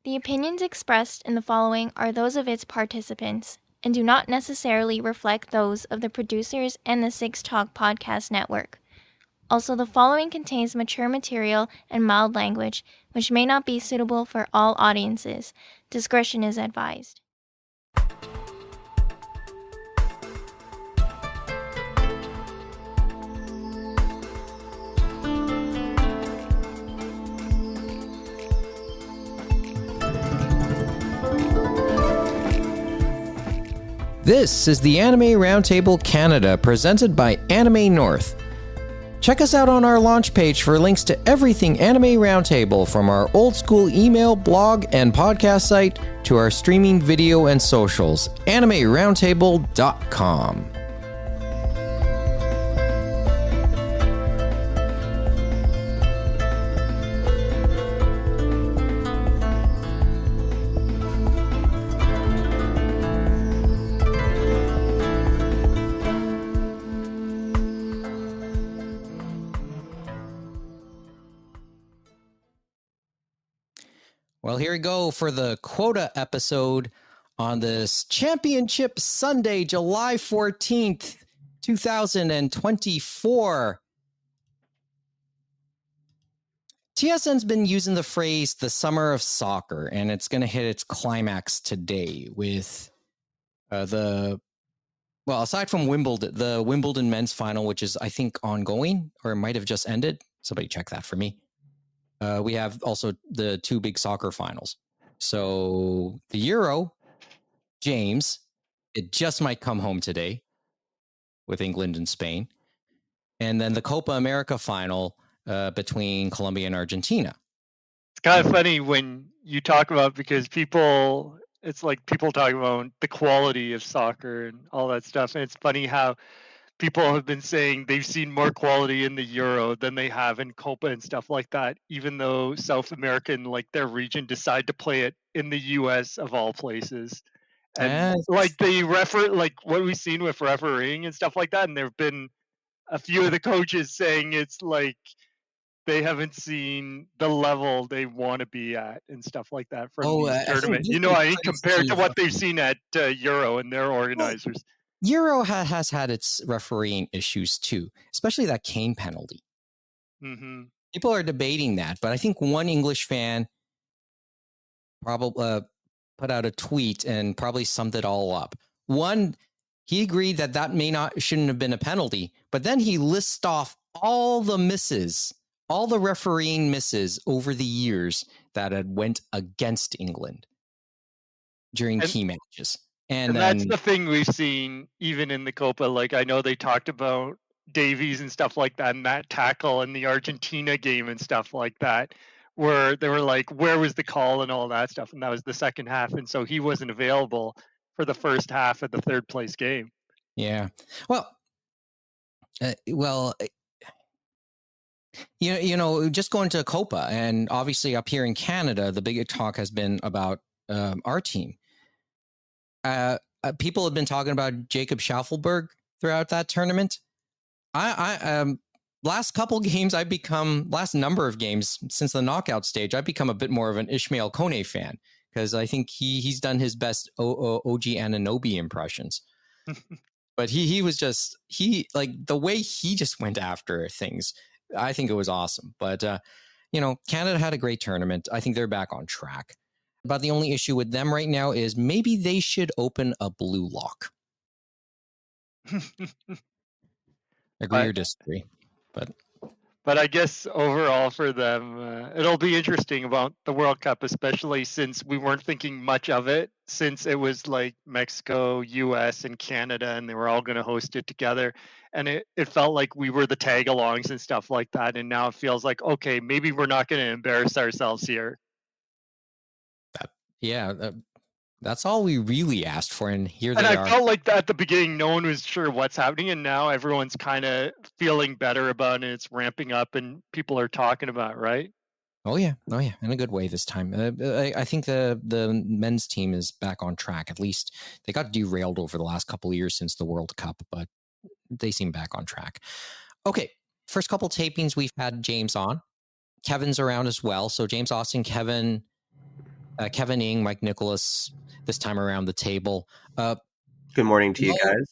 The opinions expressed in the following are those of its participants and do not necessarily reflect those of the producers and the Six Talk Podcast Network. Also, the following contains mature material and mild language, which may not be suitable for all audiences. Discretion is advised. This is the Anime Roundtable Canada, presented by Anime North. Check us out on our launch page for links to everything Anime Roundtable, from our old school email, blog, and podcast site to our streaming video and socials. AnimeRoundtable.com. Well, here we go for the quota episode on this Championship Sunday, July 14th, 2024. TSN's been using the phrase the summer of soccer, and it's going to hit its climax today with aside from Wimbledon, the Wimbledon men's final, which is, I think, ongoing, or it might have just ended. Somebody check that for me. We have also the two big soccer finals. So the Euro, James, it just might come home today with England and Spain. And then the Copa America final between Colombia and Argentina. It's kind of funny when you talk about, because it's like people talk about the quality of soccer and all that stuff. And it's funny how people have been saying they've seen more quality in the Euro than they have in Copa and stuff like that, even though South America and like their region decide to play it in the US of all places. And like the like what we've seen with refereeing and stuff like that. And there have been a few of the coaches saying it's like they haven't seen the level they want to be at and stuff like that from these tournaments. Compared to what they've seen at Euro and their organizers. Euro has had its refereeing issues too, especially that Kane penalty. Mm-hmm. People are debating that, but I think one English fan probably put out a tweet and probably summed it all up. One, he agreed that shouldn't have been a penalty, but then he lists off all the misses, all the refereeing misses over the years that had went against England during key matches. And that's the thing we've seen even in the Copa. Like, I know they talked about Davies and stuff like that, and that tackle in the Argentina game and stuff like that, where they were like, where was the call and all that stuff? And that was the second half. And so he wasn't available for the first half of the third place game. Yeah. Well, just going to Copa, and obviously up here in Canada, the big talk has been about our team. People have been talking about Jacob Schaufelberg throughout that tournament. Last number of games since the knockout stage, I've become a bit more of an Ishmael Kone fan, because I think he's done his best OG Anunoby impressions. But he was just, the way he just went after things, I think it was awesome. But, Canada had a great tournament. I think they're back on track. But the only issue with them right now is maybe they should open a blue lock. Agree or disagree? But I guess overall for them, it'll be interesting about the World Cup, especially since we weren't thinking much of it, since it was like Mexico, US, and Canada, and they were all going to host it together. And it felt like we were the tag-alongs and stuff like that. And now it feels like, okay, maybe we're not going to embarrass ourselves here. That's all we really asked for, and here they are. And I felt like at the beginning, no one was sure what's happening, and now everyone's kind of feeling better about it. It's ramping up, and people are talking about it, right? Oh yeah, in a good way this time. I think the men's team is back on track. At least they got derailed over the last couple of years since the World Cup, but they seem back on track. Okay, first couple tapings we've had James on. Kevin's around as well, so James, Austin, Kevin. Kevin Ing, Mike Nicholas, this time around the table. Good morning to you guys.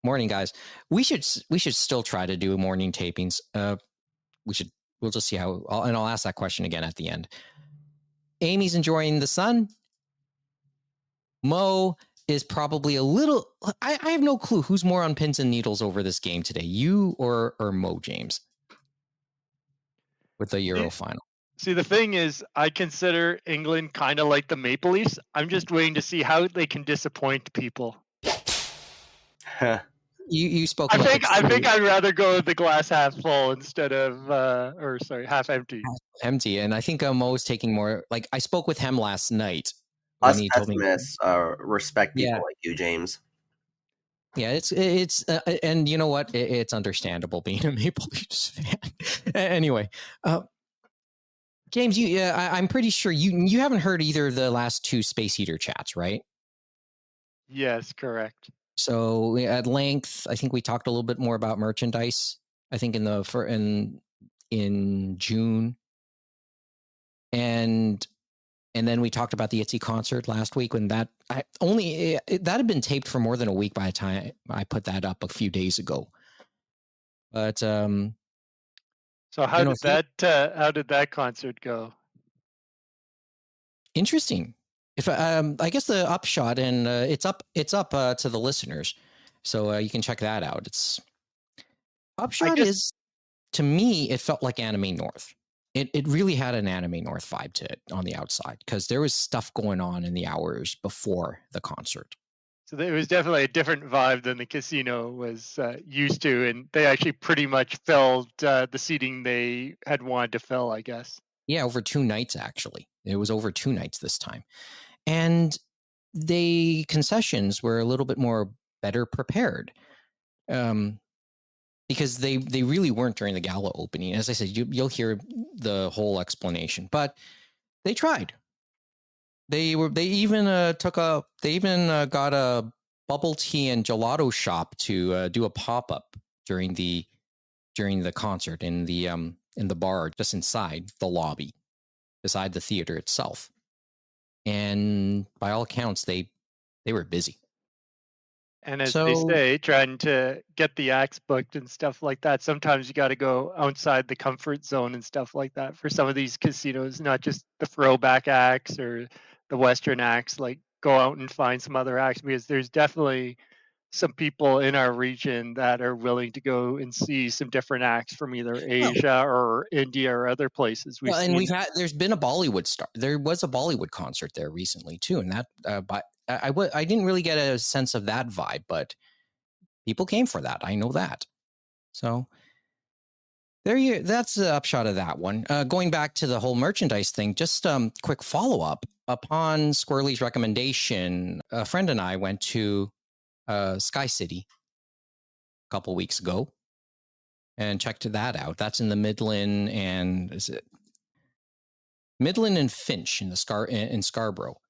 Morning, guys. We should still try to do morning tapings. We'll just see how. I'll ask that question again at the end. Amy's enjoying the sun. Mo is probably a little. I have no clue who's more on pins and needles over this game today, you or Mo, James, with the Euro final. See, the thing is, I consider England kind of like the Maple Leafs. I'm just waiting to see how they can disappoint people. You spoke. I think I'd rather go with the glass half full instead of, half empty. Empty, and I think Mo's taking more. Like I spoke with him last night. Us pessimists respect people like you, James. Yeah, it's and you know what? It's understandable being a Maple Leafs fan. Anyway, James, I'm pretty sure you haven't heard either of the last two Space Heater chats, right? Yes, correct. So at length, I think we talked a little bit more about merchandise. I think in June, and then we talked about the ITZY concert last week when that had been taped for more than a week by the time I put that up a few days ago. But so how did that concert go? Interesting. If I guess the upshot, and it's up to the listeners, so you can check that out. It's upshot is, to me, it felt like Anime North. It really had an Anime North vibe to it on the outside because there was stuff going on in the hours before the concert. So it was definitely a different vibe than the casino was used to, and they actually pretty much filled the seating they had wanted to fill, I guess. Yeah, over 2 nights, actually. It was over 2 nights this time. And the concessions were a little bit more better prepared. Because they really weren't during the gala opening. As I said, you'll hear the whole explanation, but they tried. They even got a bubble tea and gelato shop to do a pop-up during the concert in the bar just inside the lobby, beside the theater itself. And by all accounts, they were busy. And as they say, trying to get the acts booked and stuff like that, sometimes you got to go outside the comfort zone and stuff like that for some of these casinos, not just the throwback acts or the Western acts, like go out and find some other acts, because there's definitely some people in our region that are willing to go and see some different acts from either Asia or India or other places. There's been a Bollywood star. There was a Bollywood concert there recently too, and that I didn't really get a sense of that vibe, but people came for that. I know that. So that's the upshot of that one. Going back to the whole merchandise thing, just quick follow up upon Squirrely's recommendation. A friend and I went to Sky City a couple weeks ago and checked that out. That's in the Midland and Finch in Scarborough.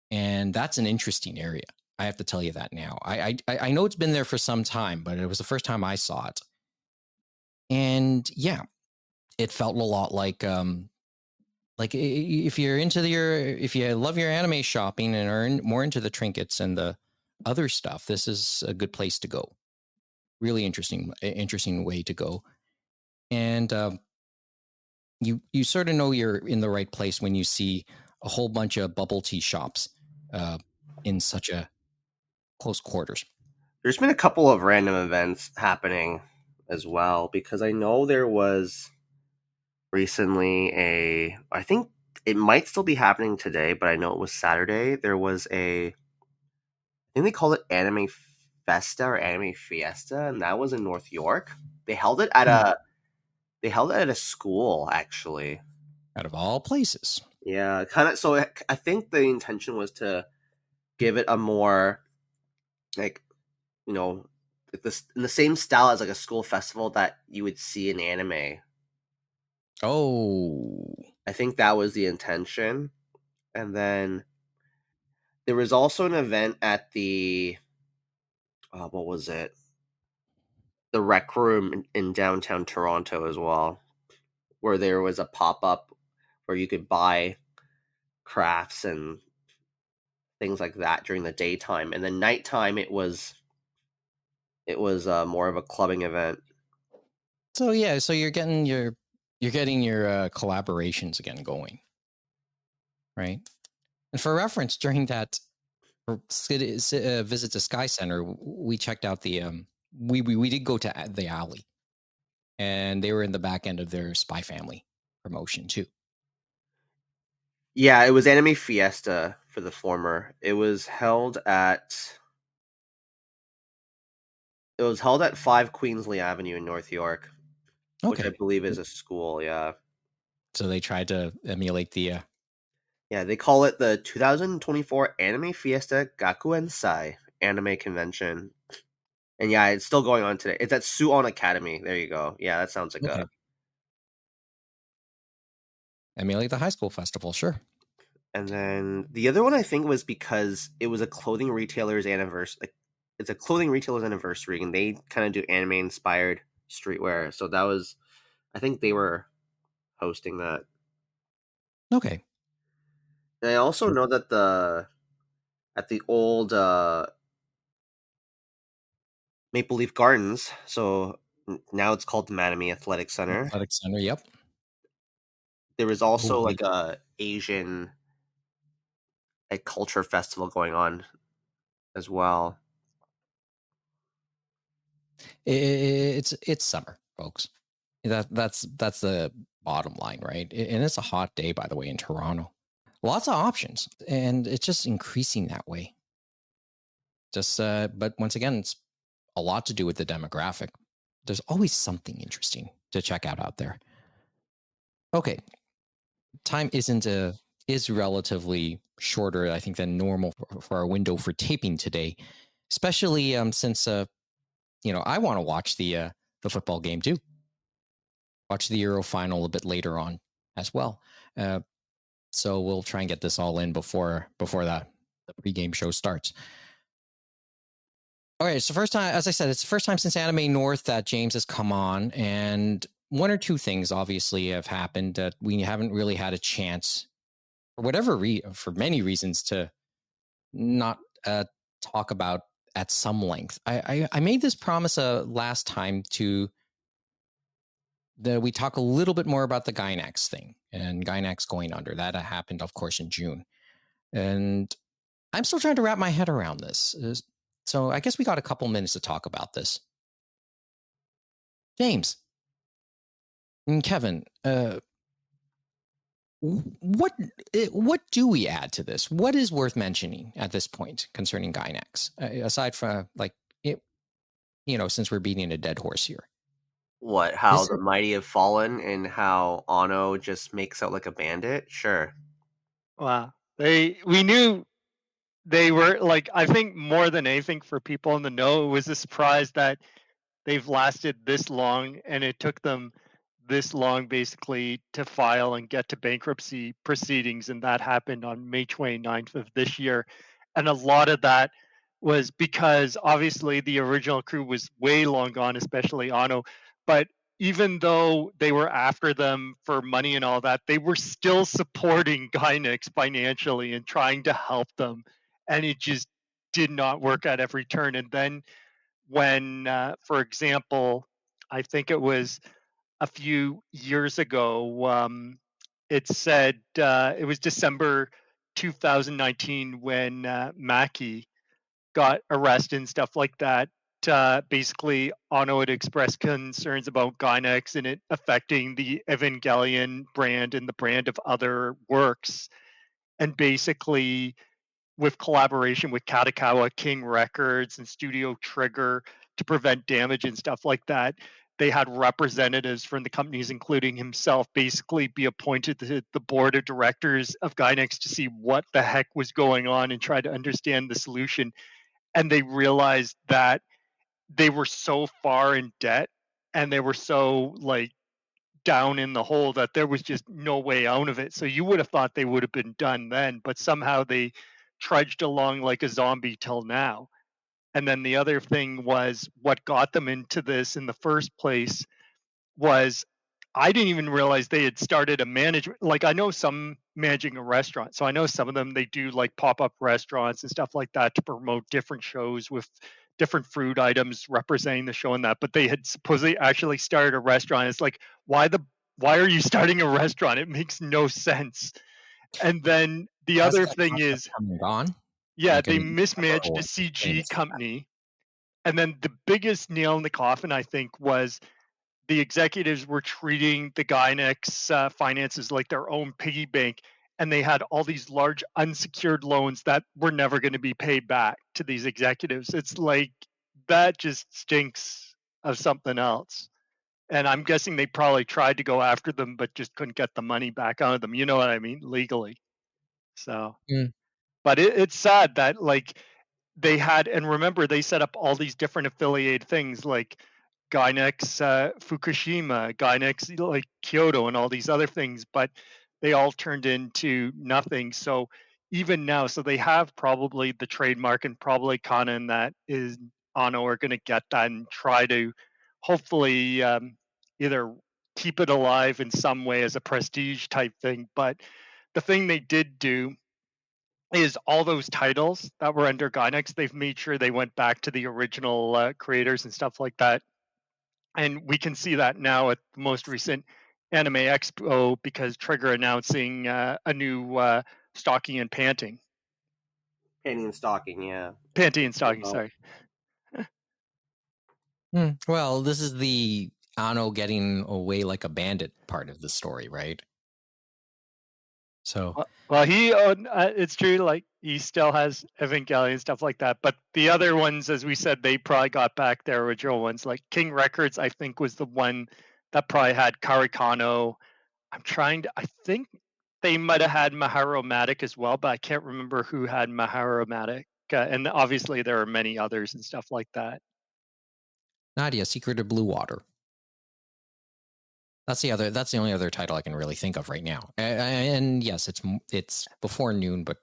And that's an interesting area. I have to tell you that now. I know it's been there for some time, but it was the first time I saw it. And yeah, it felt a lot like if you're if you love your anime shopping and are more into the trinkets and the other stuff, this is a good place to go. Really interesting way to go. And you sort of know you're in the right place when you see a whole bunch of bubble tea shops in such a close quarters. There's been a couple of random events happening as well, because I know there was recently I think it might still be happening today, but I know it was Saturday. There was I think they called it Anime Festa or Anime Fiesta, and that was in North York. They held it at a school, actually. Out of all places. Yeah, kind of. So I think the intention was to give it a more, like, in the same style as like a school festival that you would see in anime. Oh. I think that was the intention. And then there was also an event at the, what was it? The Rec Room in downtown Toronto as well, where there was a pop-up where you could buy crafts and things like that during the daytime, and then nighttime it was more of a clubbing event. So yeah, so you're getting your collaborations again going, right? And for reference, during that visit to Sky Center, we checked out the we did go to the alley, and they were in the back end of their Spy Family promotion too. Yeah, it was Anime Fiesta for the former. It was held at 5 Queensley Avenue in North York, which I Okay, believe is a school. Yeah, so they tried to emulate the yeah. They call it the 2024 Anime Fiesta Gakuensai Anime Convention, and yeah, it's still going on today. It's at Suon Academy. There you go. Yeah, that sounds like okay. Emulate the high school festival, sure. And then the other one I think was because it was a clothing retailer's anniversary. Like, it's a clothing retailer's anniversary, and they kind of do anime inspired streetwear. So that was, I think they were hosting that. Okay. And I also know that at the old Maple Leaf Gardens, so now it's called the Manami Athletic Center. Athletic Center, yep. There was also like a Asian culture festival going on as well. It's summer, folks. That's the bottom line, right? And it's a hot day, by the way, in Toronto. Lots of options, and it's just increasing that way. Just, but once again, it's a lot to do with the demographic. There's always something interesting to check out there. Okay, time is relatively shorter, I think, than normal for our window for taping today, especially since I want to watch the football game too. Watch the Euro final a bit later on as well. So we'll try and get this all in before the pregame show starts. All right, it's the first time, as I said, it's the first time since Anime North that James has come on, and one or two things obviously have happened that we haven't really had a chance, for many reasons, to not talk about at some length. I made this promise last time we talk a little bit more about the Gainax thing and Gainax going under. That happened, of course, in June. And I'm still trying to wrap my head around this. So I guess we got a couple minutes to talk about this. James and Kevin, what do we add to this? What is worth mentioning at this point concerning Gainax, aside from since we're beating a dead horse here? What? How the mighty have fallen, and how Ano just makes out like a bandit? Sure. Wow. We knew they were, like, I think more than anything for people in the know, it was a surprise that they've lasted this long, and it took them this long basically to file and get to bankruptcy proceedings, and that happened on May 29th of this year. And a lot of that was because obviously the original crew was way long gone, especially Ano. But even though they were after them for money and all that, they were still supporting Gainax financially and trying to help them. And it just did not work at every turn. And then when, for example, I think it was a few years ago, it said it was December 2019 when Mackie got arrested and stuff like that. Basically, Ono had expressed concerns about Gainax and it affecting the Evangelion brand and the brand of other works. And basically, with collaboration with Katakawa King Records and Studio Trigger to prevent damage and stuff like that, they had representatives from the companies, including himself, basically be appointed to the board of directors of Gainax to see what the heck was going on and try to understand the solution. And they realized that they were so far in debt and they were so down in the hole that there was just no way out of it. So you would have thought they would have been done then, but somehow they trudged along like a zombie till now. And then the other thing was what got them into this in the first place was I didn't even realize they had started a management. Like, I know some managing a restaurant. So I know some of them, they do like pop-up restaurants and stuff like that to promote different shows with different food items representing the show and that. But they had supposedly actually started a restaurant. It's like, why are you starting a restaurant? It makes no sense. And then the Has other that thing concept is, come and gone? yeah, Like they an mismanaged the or CG famous for that? company. And then the biggest nail in the coffin, I think, was the executives were treating the Gainax finances like their own piggy bank, and they had all these large unsecured loans that were never going to be paid back to these executives. It's like that just stinks of something else. And I'm guessing they probably tried to go after them, but just couldn't get the money back out of them. You know what I mean? Legally. So, Mm. but it's sad that like they had, and remember they set up all these different affiliated things like Gainax Fukushima, Gainax like Kyoto, and all these other things, but they all turned into nothing. So even now, so they have probably the trademark, and probably Kana and that is Ano are going to get that and try to hopefully either keep it alive in some way as a prestige type thing. But the thing they did do is all those titles that were under Gainax, they've made sure they went back to the original creators and stuff like that. And we can see that now at the most recent Anime Expo because Trigger announcing a new stocking and panting. Panty and stocking, yeah. Panty and stocking, sorry. Well, this is the Ano getting away like a bandit part of the story, right? So, Well, he it's true, like he still has Evangelion and stuff like that. But the other ones, as we said, they probably got back their original ones. Like King Records, I think, was the one that probably had Karikano. I think they might have had Maharomatic as well, but I can't remember who had Maharomatic. And obviously there are many others and stuff like that. Nadia, Secret of Blue Water. That's the only other title I can really think of right now. And yes, it's before noon, but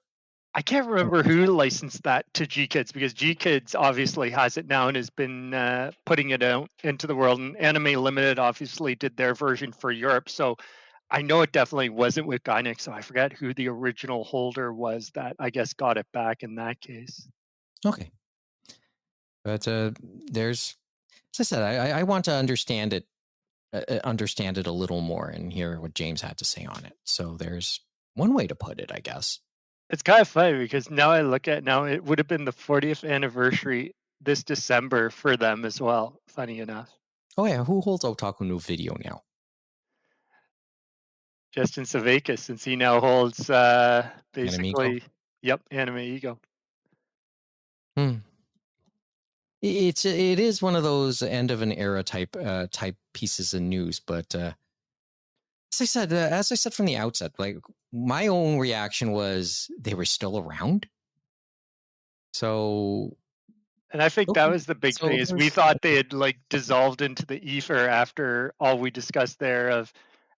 I can't remember who licensed that to G Kids because G Kids obviously has it now and has been putting it out into the world. And Anime Limited obviously did their version for Europe. So I know it definitely wasn't with Gainax. So I forget who the original holder was that I guess got it back in that case. Okay. But there's, as I said, I want to understand it a little more and hear what James had to say on it. So there's one way to put it, I guess. It's kind of funny because now I look at now it would have been the 40th anniversary this December for them as well. Funny enough. Oh yeah, who holds Otaku no Video now? Justin Savakis, since he now holds basically, yep, Anime Ego. It is one of those end of an era type pieces of news, but as I said from the outset, like my own reaction was they were still around. So, and I think that was the big thing is we thought they had like dissolved into the ether after all we discussed there of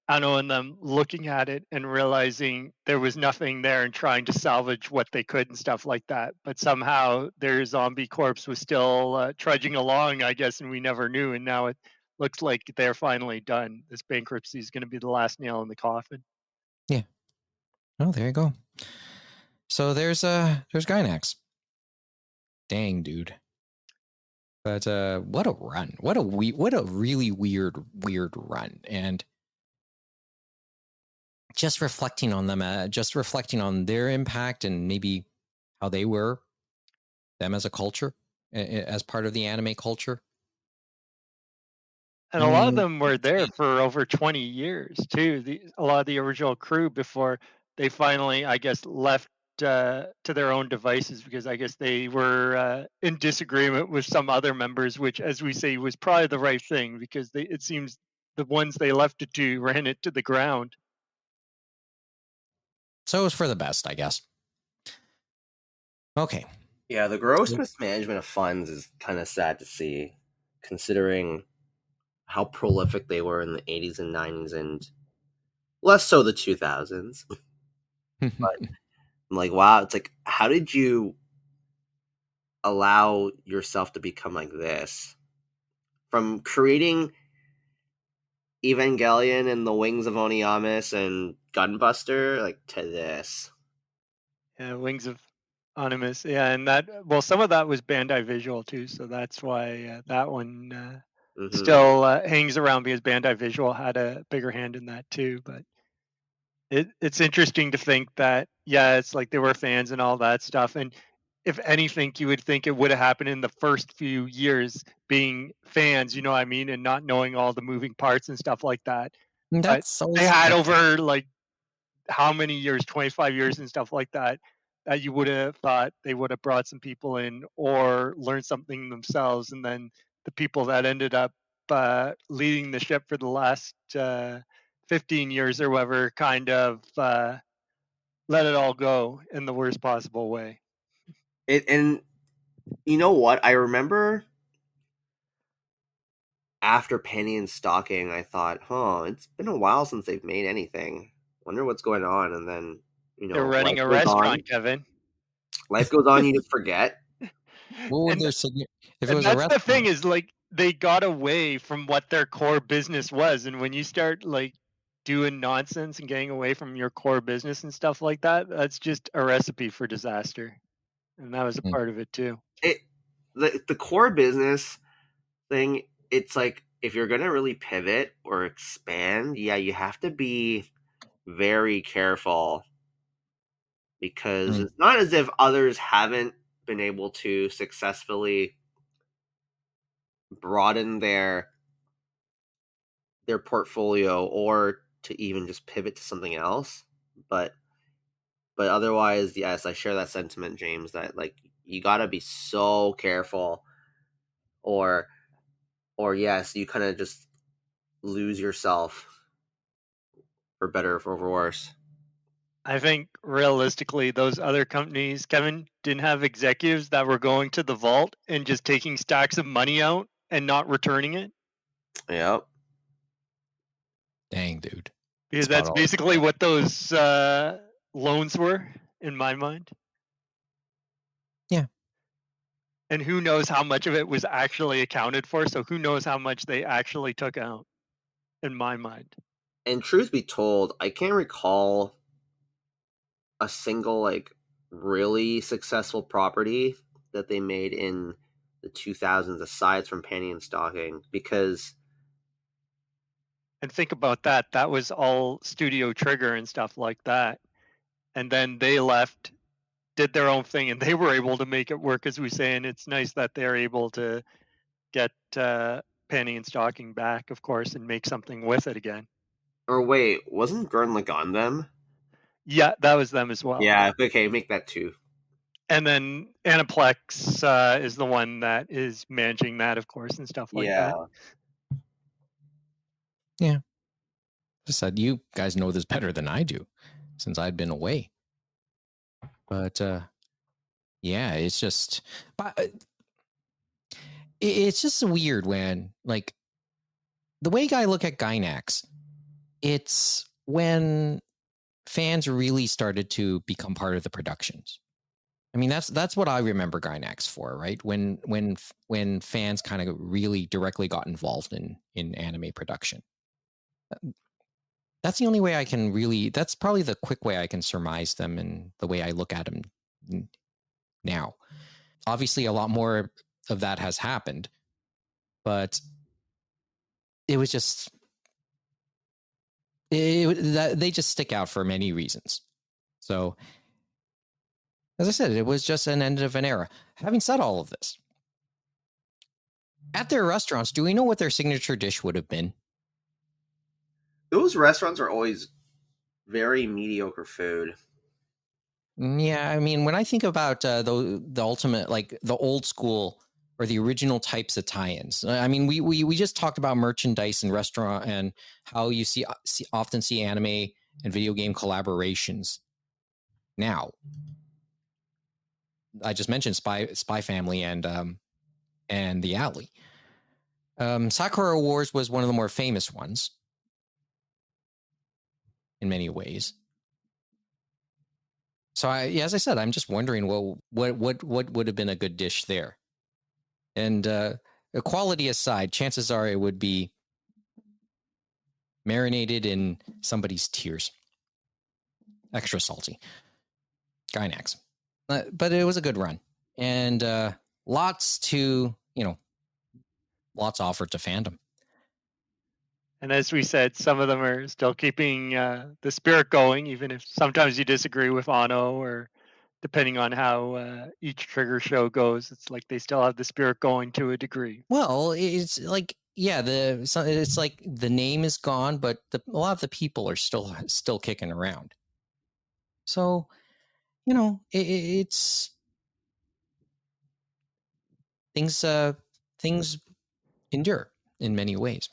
Ano and them looking at it and realizing there was nothing there and trying to salvage what they could and stuff like that. But somehow their zombie corpse was still trudging along, I guess, and we never knew. And now it looks like they're finally done. This bankruptcy is going to be the last nail in the coffin. Yeah. Oh, there you go. So there's Gainax. Dang, dude. But what a run. What a really weird run. And just reflecting on them, just reflecting on their impact and maybe how they were, them as a culture, as part of the anime culture. And a lot of them were there for over 20 years, too. A lot of the original crew before they finally, I guess, left to their own devices because I guess they were in disagreement with some other members, which, as we say, was probably the right thing because it seems the ones they left it to ran it to the ground. So it was for the best, I guess. Okay. Yeah, the gross mismanagement of funds is kind of sad to see, considering how prolific they were in the 80s and 90s and less so the 2000s. But I'm like, wow, it's like, how did you allow yourself to become like this? From creating Evangelion and the Wings of Oniyamis and Gunbuster like to this. Yeah, Wings of Animus. Yeah, and some of that was Bandai Visual too, so that's why that one still hangs around because Bandai Visual had a bigger hand in that too. But it's interesting to think that, yeah, it's like they were fans and all that stuff. And if anything, you would think it would have happened in the first few years being fans, you know what I mean? And not knowing all the moving parts and stuff like that. But That's they always had over like how many years, 25 years and stuff like that, that you would have thought they would have brought some people in or learned something themselves. And then the people that ended up leading the ship for the last 15 years or whatever kind of let it all go in the worst possible way. And you know what? I remember after Penny and Stocking, I thought, it's been a while since they've made anything. Wonder what's going on. And then, they're running a restaurant, Kevin. Life goes on, you just forget. what would their signature? If it was that's a restaurant, the thing is like they got away from what their core business was, and when you start like doing nonsense and getting away from your core business and stuff like that, that's just a recipe for disaster. And that was a part of it too. The core business thing, it's like if you're gonna really pivot or expand, yeah, you have to be very careful because it's not as if others haven't been able to successfully broaden their portfolio or to even just pivot to something else. But otherwise, yes, I share that sentiment, James, that like you gotta be so careful or yes, you kind of just lose yourself for better or for worse. I think realistically, those other companies, Kevin, didn't have executives that were going to the vault and just taking stacks of money out and not returning it. Yep. Dang, dude. Because that's basically what those loans were, in my mind. Yeah. And who knows how much of it was actually accounted for? So who knows how much they actually took out, in my mind. And truth be told, I can't recall a single like really successful property that they made in the 2000s aside from Penny and Stocking, because and think about that, that was all Studio Trigger and stuff like that, and then they left, did their own thing, and they were able to make it work, as we say. And it's nice that they're able to get Penny and Stocking back, of course, and make something with it again. Or wait, wasn't Gurren Lagann them? Yeah, that was them as well. Yeah, okay, make that two. And then Aniplex is the one that is managing that, of course, and stuff like that. Yeah. Just said, you guys know this better than I do, since I'd been away. But yeah, it's just, it's just weird when, like, the way I look at Gainax, it's when fans really started to become part of the productions. I mean, that's what I remember Gainax for, right? When fans kind of really directly got involved in anime production. That's the only way I can really. That's probably the quick way I can surmise them and the way I look at them now. Obviously, a lot more of that has happened, but it was just they just stick out for many reasons. So, as I said, it was just an end of an era. Having said all of this, at their restaurants, do we know what their signature dish would have been? Those restaurants are always very mediocre food. Yeah, I mean, when I think about the ultimate, like the old school or the original types of tie-ins, I mean, we just talked about merchandise and restaurant and how you often see anime and video game collaborations. Now, I just mentioned Spy Family and The Alley. Sakura Wars was one of the more famous ones in many ways. So, as I said, I'm just wondering, well, what would have been a good dish there? And quality aside, chances are it would be marinated in somebody's tears. extra salty. Gainax. But it was a good run. And lots offered to fandom. And as we said, some of them are still keeping the spirit going, even if sometimes you disagree with Ano, or depending on how each trigger show goes, it's like they still have the spirit going to a degree. Well, it's like, yeah, it's like the name is gone, but a lot of the people are still kicking around. So, it's things endure in many ways.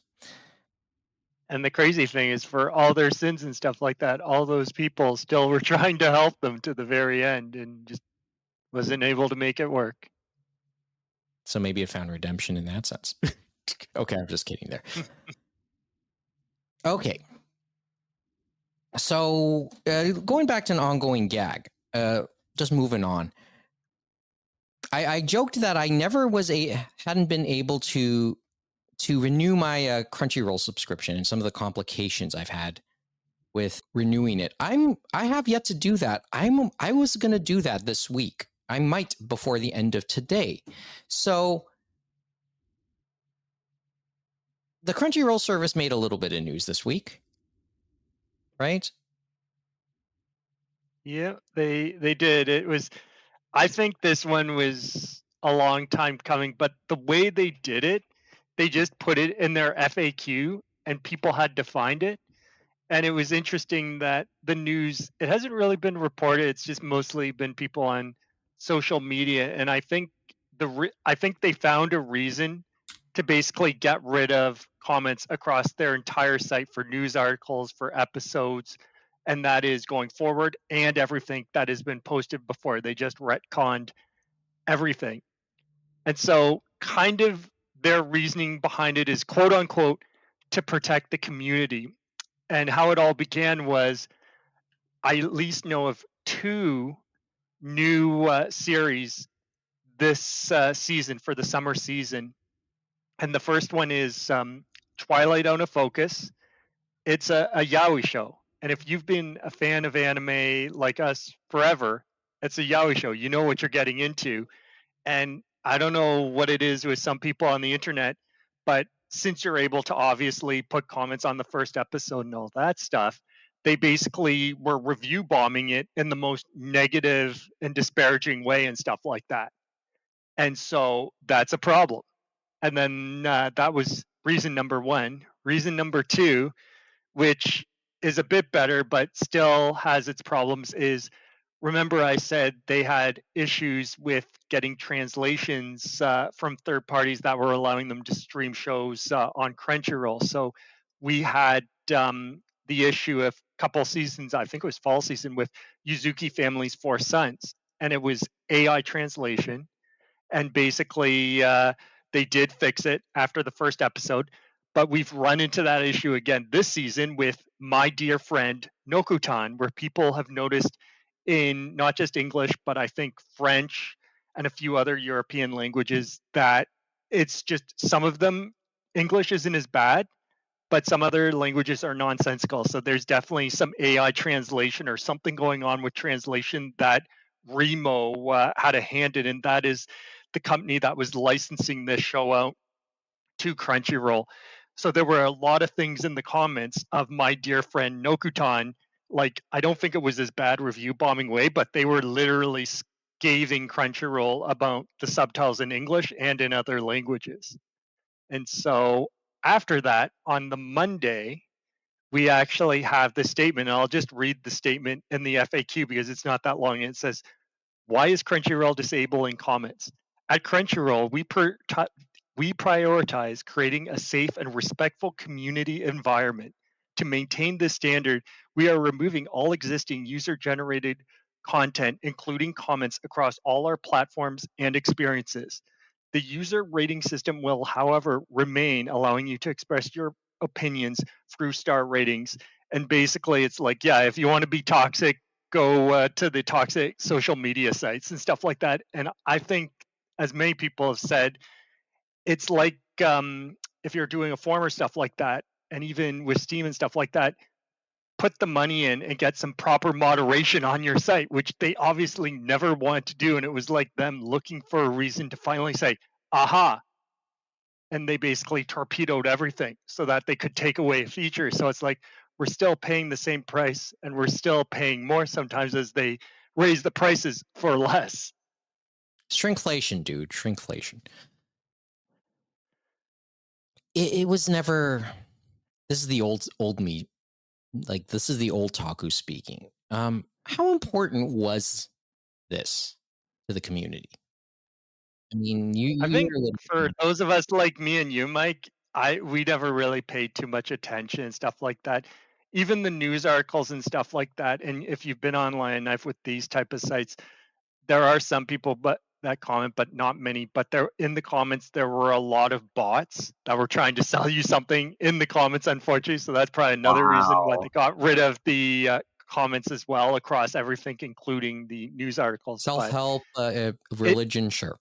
And the crazy thing is, for all their sins and stuff like that, all those people still were trying to help them to the very end and just wasn't able to make it work. So maybe it found redemption in that sense. Okay, I'm just kidding there. Okay. So going back to an ongoing gag, just moving on. I joked that I never hadn't been able to renew my Crunchyroll subscription and some of the complications I've had with renewing it. I have yet to do that. I was going to do that this week. I might before the end of today. So the Crunchyroll service made a little bit of news this week, right? Yeah, they did. It was, I think this one was a long time coming, but the way they did it, they just put it in their FAQ and people had to find it. And it was interesting that the news, it hasn't really been reported. It's just mostly been people on social media. And I think I think they found a reason to basically get rid of comments across their entire site for news articles, for episodes, and that is going forward, and everything that has been posted before. They just retconned everything. And so kind of their reasoning behind it is, quote unquote, to protect the community. And how it all began was, I at least know of 2 new series this season, for the summer season. And the first one is Twilight Out of Focus. It's a yaoi show. And if you've been a fan of anime like us forever, it's a yaoi show. You know what you're getting into. And I don't know what it is with some people on the internet, but since you're able to obviously put comments on the first episode and all that stuff, they basically were review bombing it in the most negative and disparaging way and stuff like that. And so that's a problem. And then that was reason number 1. Reason number 2, which is a bit better but still has its problems, is, remember I said they had issues with getting translations from third parties that were allowing them to stream shows on Crunchyroll. So we had the issue of a couple seasons, I think it was fall season, with Yuzuki Family's 4 Sons. And it was AI translation. And basically they did fix it after the first episode. But we've run into that issue again this season with My Dear Friend Nokutan, where people have noticed in not just English, but I think French and a few other European languages, that it's just, some of them, English isn't as bad, but some other languages are nonsensical. So there's definitely some AI translation or something going on with translation that Remo had a hand in, and that is the company that was licensing this show out to Crunchyroll. So there were a lot of things in the comments of My Dear Friend Nokutan. Like, I don't think it was as bad review bombing way, but they were literally scathing Crunchyroll about the subtitles in English and in other languages. And so after that, on the Monday, we actually have the statement, and I'll just read the statement in the FAQ because it's not that long. It says, why is Crunchyroll disabling comments? At Crunchyroll, we prioritize creating a safe and respectful community environment. To maintain this standard, we are removing all existing user-generated content, including comments, across all our platforms and experiences. The user rating system will, however, remain, allowing you to express your opinions through star ratings. And basically, it's like, yeah, if you want to be toxic, go to the toxic social media sites and stuff like that. And I think, as many people have said, it's like if you're doing a form or stuff like that, and even with Steam and stuff like that, put the money in and get some proper moderation on your site, which they obviously never wanted to do. And it was like them looking for a reason to finally say, aha. And they basically torpedoed everything so that they could take away a feature. So it's like we're still paying the same price and we're still paying more sometimes as they raise the prices for less. Shrinkflation, dude. Shrinkflation. It was never. This is the old me. Like, this is the old Taku speaking. How important was this to the community? I mean, I think you're for those of us like me and you, Mike, we never really paid too much attention and stuff like that. Even the news articles and stuff like that. And if you've been online enough with these type of sites, there are some people that comment, but not many. But there in the comments, there were a lot of bots that were trying to sell you something in the comments, unfortunately. So that's probably another reason why Wow. they got rid of the comments as well across everything, including the news articles. self-help, religion, sure.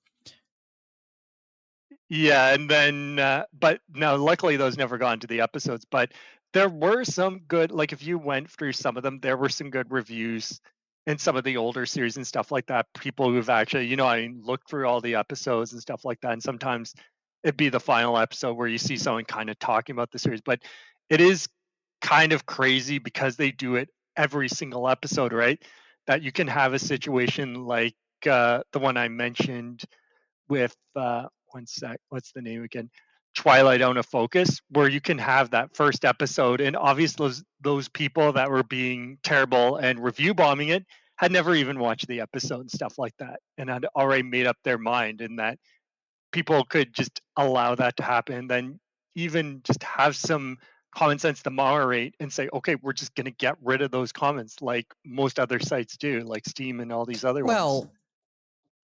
Yeah, and then but now luckily those never got into the episodes, but there were some good, like if you went through some of them, there were some good reviews in some of the older series and stuff like that. People who've actually, I mean, looked through all the episodes and stuff like that. And sometimes it'd be the final episode where you see someone kind of talking about the series. But it is kind of crazy because they do it every single episode, right? That you can have a situation like the one I mentioned with one sec, what's the name again? Twilight Out of Focus, where you can have that first episode, and obviously those people that were being terrible and review bombing it had never even watched the episode and stuff like that, and had already made up their mind, and that people could just allow that to happen, and then even just have some common sense to moderate and say, okay, we're just going to get rid of those comments, like most other sites do, like Steam and all these other ones. Well,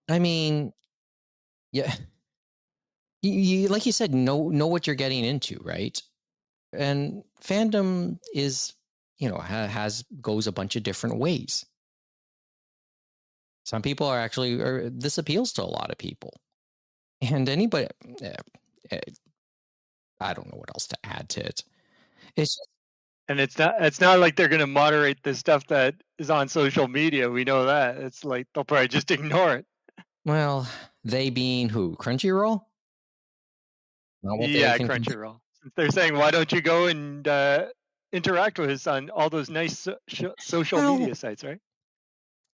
I mean, yeah, you like you said, know what you're getting into, right? And fandom is, goes a bunch of different ways. Some people are actually, this appeals to a lot of people, and anybody. I don't know what else to add to it. It's just, And it's not like they're going to moderate the stuff that is on social media. We know that. It's like they'll probably just ignore it. well, they being who? Crunchyroll? Not what Yeah, they can Crunchyroll. They're saying, why don't you go and interact with us on all those nice social Well, media sites, right?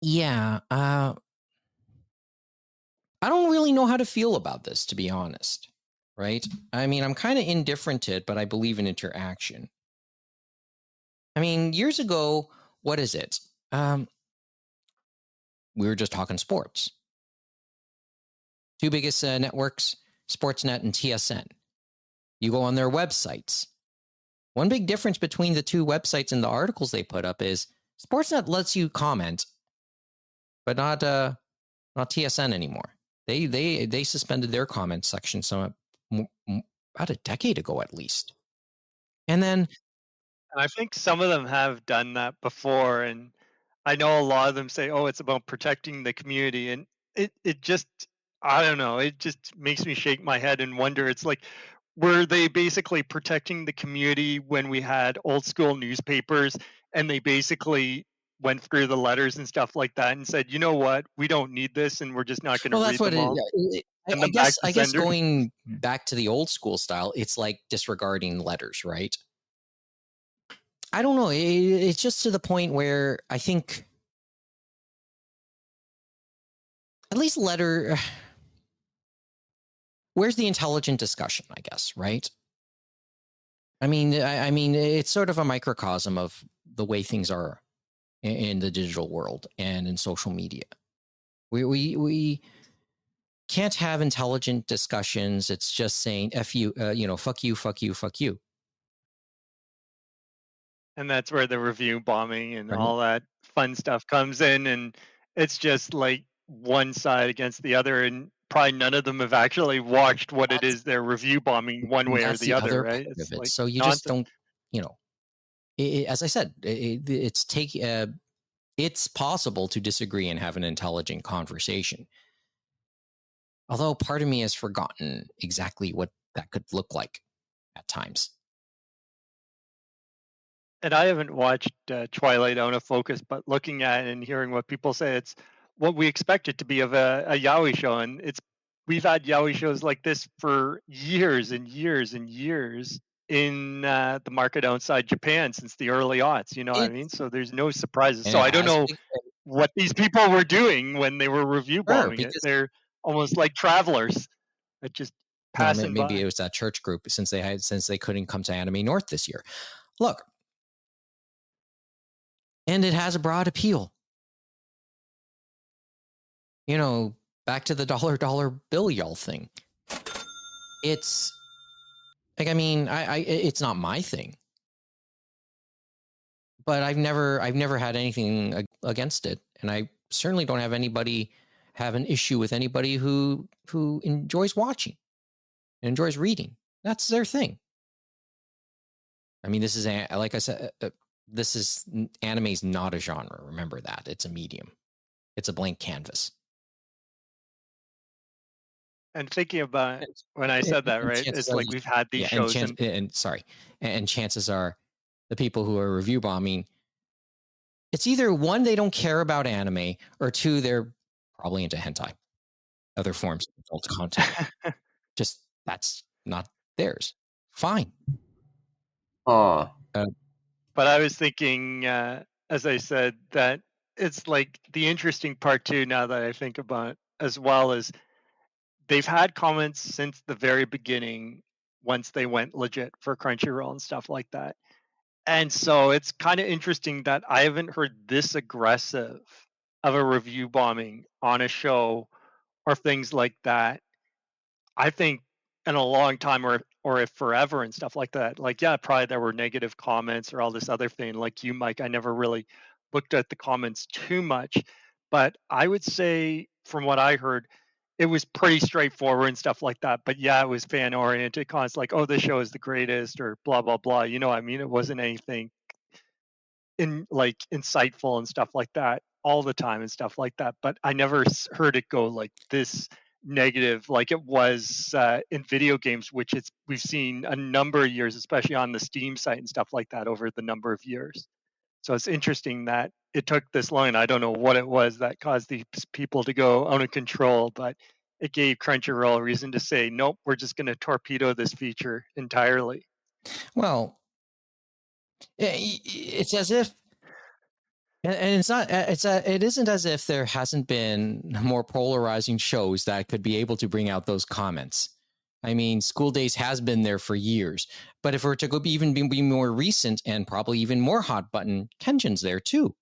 Yeah, I don't really know how to feel about this, to be honest. Right? I mean, I'm kind of indifferent to it, but I believe in interaction. I mean, years ago, what is it? We were just talking sports. Two biggest networks, Sportsnet and TSN. You go on their websites. One big difference between the two websites and the articles they put up is Sportsnet lets you comment, but not TSN anymore. They suspended their comment section about a decade ago at least. And then And I think some of them have done that before, and I know a lot of them say, "Oh, it's about protecting the community," and it just, I don't know, it just makes me shake my head and wonder. It's like, were they basically protecting the community when we had old school newspapers, and they basically went through the letters and stuff like that and said, "You know what? We don't need this, and we're just not going to well, that's read what them all." Send them back to I guess sender. going back to the old school style, it's like disregarding letters, right? I don't know. It's just to the point where I think at least where's the intelligent discussion, I guess, right? I mean, it's sort of a microcosm of the way things are in the digital world and in social media. We can't have intelligent discussions. It's just saying "f you," fuck you, fuck you, fuck you. And that's where the review bombing and Right? all that fun stuff comes in, and it's just like one side against the other, and probably none of them have actually watched what it is they're review bombing one way or That's the the other, other right? part It's of it. like So you just nonsense. don't, as I said, it's possible to disagree and have an intelligent conversation. Although part of me has forgotten exactly what that could look like at times. And I haven't watched Twilight out of focus, but looking at it and hearing what people say, it's what we expect it to be of a yaoi show, and we've had yaoi shows like this for years and years and years in the market outside Japan since the early aughts. You know what I mean? It's So there's no surprises. and So it I don't has know big what these people were doing when they were review sure bombing it. because They're almost like travelers that just passing maybe by. it was that church group since they couldn't come to Anime North this year. Look, and it has a broad appeal. You know, back to the dollar bill y'all thing. It's like, I mean, it's not my thing, but I've never had anything against it, and I certainly don't have an issue with anybody who enjoys watching and enjoys reading. That's their thing. I mean, this is like I said, anime's not a genre. Remember that. It's a medium. It's a blank canvas. And thinking about when I said that, right? It's like we've had these shows, and chances are the people who are review bombing, it's either one, they don't care about anime, or two, they're probably into hentai, other forms of adult content. Just that's not theirs. Fine. Oh, but I was thinking, as I said, that it's like the interesting part too. Now that I think about it, as well as they've had comments since the very beginning, once they went legit for Crunchyroll and stuff like that. And so it's kind of interesting that I haven't heard this aggressive of a review bombing on a show or things like that. I think in a long time, or if forever and stuff like that. Like, yeah, probably there were negative comments or all this other thing. Like you, Mike, I never really looked at the comments too much, but I would say from what I heard, it was pretty straightforward and stuff like that. But yeah, it was fan oriented comments like, "Oh, this show is the greatest," or blah blah blah. You know what I mean? It wasn't anything insightful and stuff like that all the time and stuff like that, but I never heard it go like this negative like it was in video games, which we've seen a number of years, especially on the Steam site and stuff like that over the number of years. So it's interesting that it took this long. I don't know what it was that caused these people to go out of control, but it gave Crunchyroll a reason to say, nope, we're just going to torpedo this feature entirely. Well, it's as if, and it's not. It isn't as if there hasn't been more polarizing shows that could be able to bring out those comments. I mean, School Days has been there for years, but if we're to go be more recent and probably even more hot button, Kenshin's there too.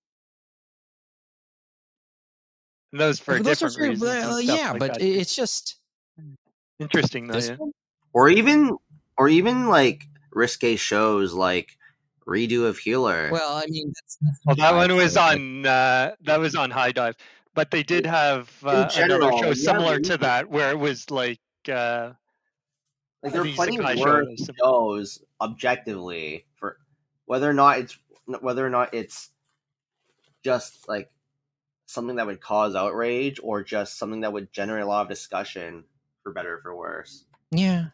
And those for different reasons. Yeah, like but that. It's just interesting though. Yeah. or even like risque shows like Redo of Healer. Well, I mean, well, that one was on High Dive, but they did have another show similar to that where it was like there are plenty of worse shows objectively for whether or not it's just like something that would cause outrage or just something that would generate a lot of discussion, for better or for worse. Yeah.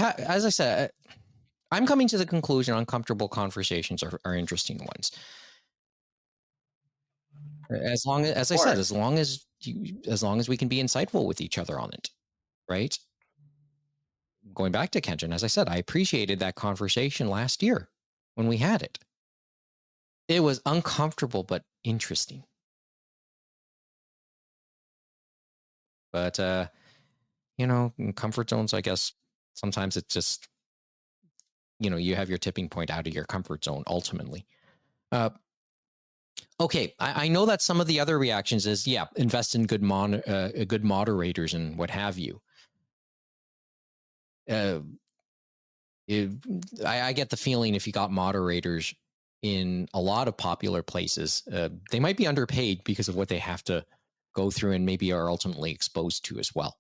As I said, I'm coming to the conclusion uncomfortable conversations are interesting ones. As long as, as I said, as long as we can be insightful with each other on it, right? Going back to Kenshin, as I said, I appreciated that conversation last year when we had it. It was uncomfortable but interesting. But in comfort zones, I guess sometimes it's just, you have your tipping point out of your comfort zone ultimately. Okay, I know that some of the other reactions is, yeah, invest in good moderators and what have you. I get the feeling if you got moderators in a lot of popular places, they might be underpaid because of what they have to go through and maybe are ultimately exposed to as well.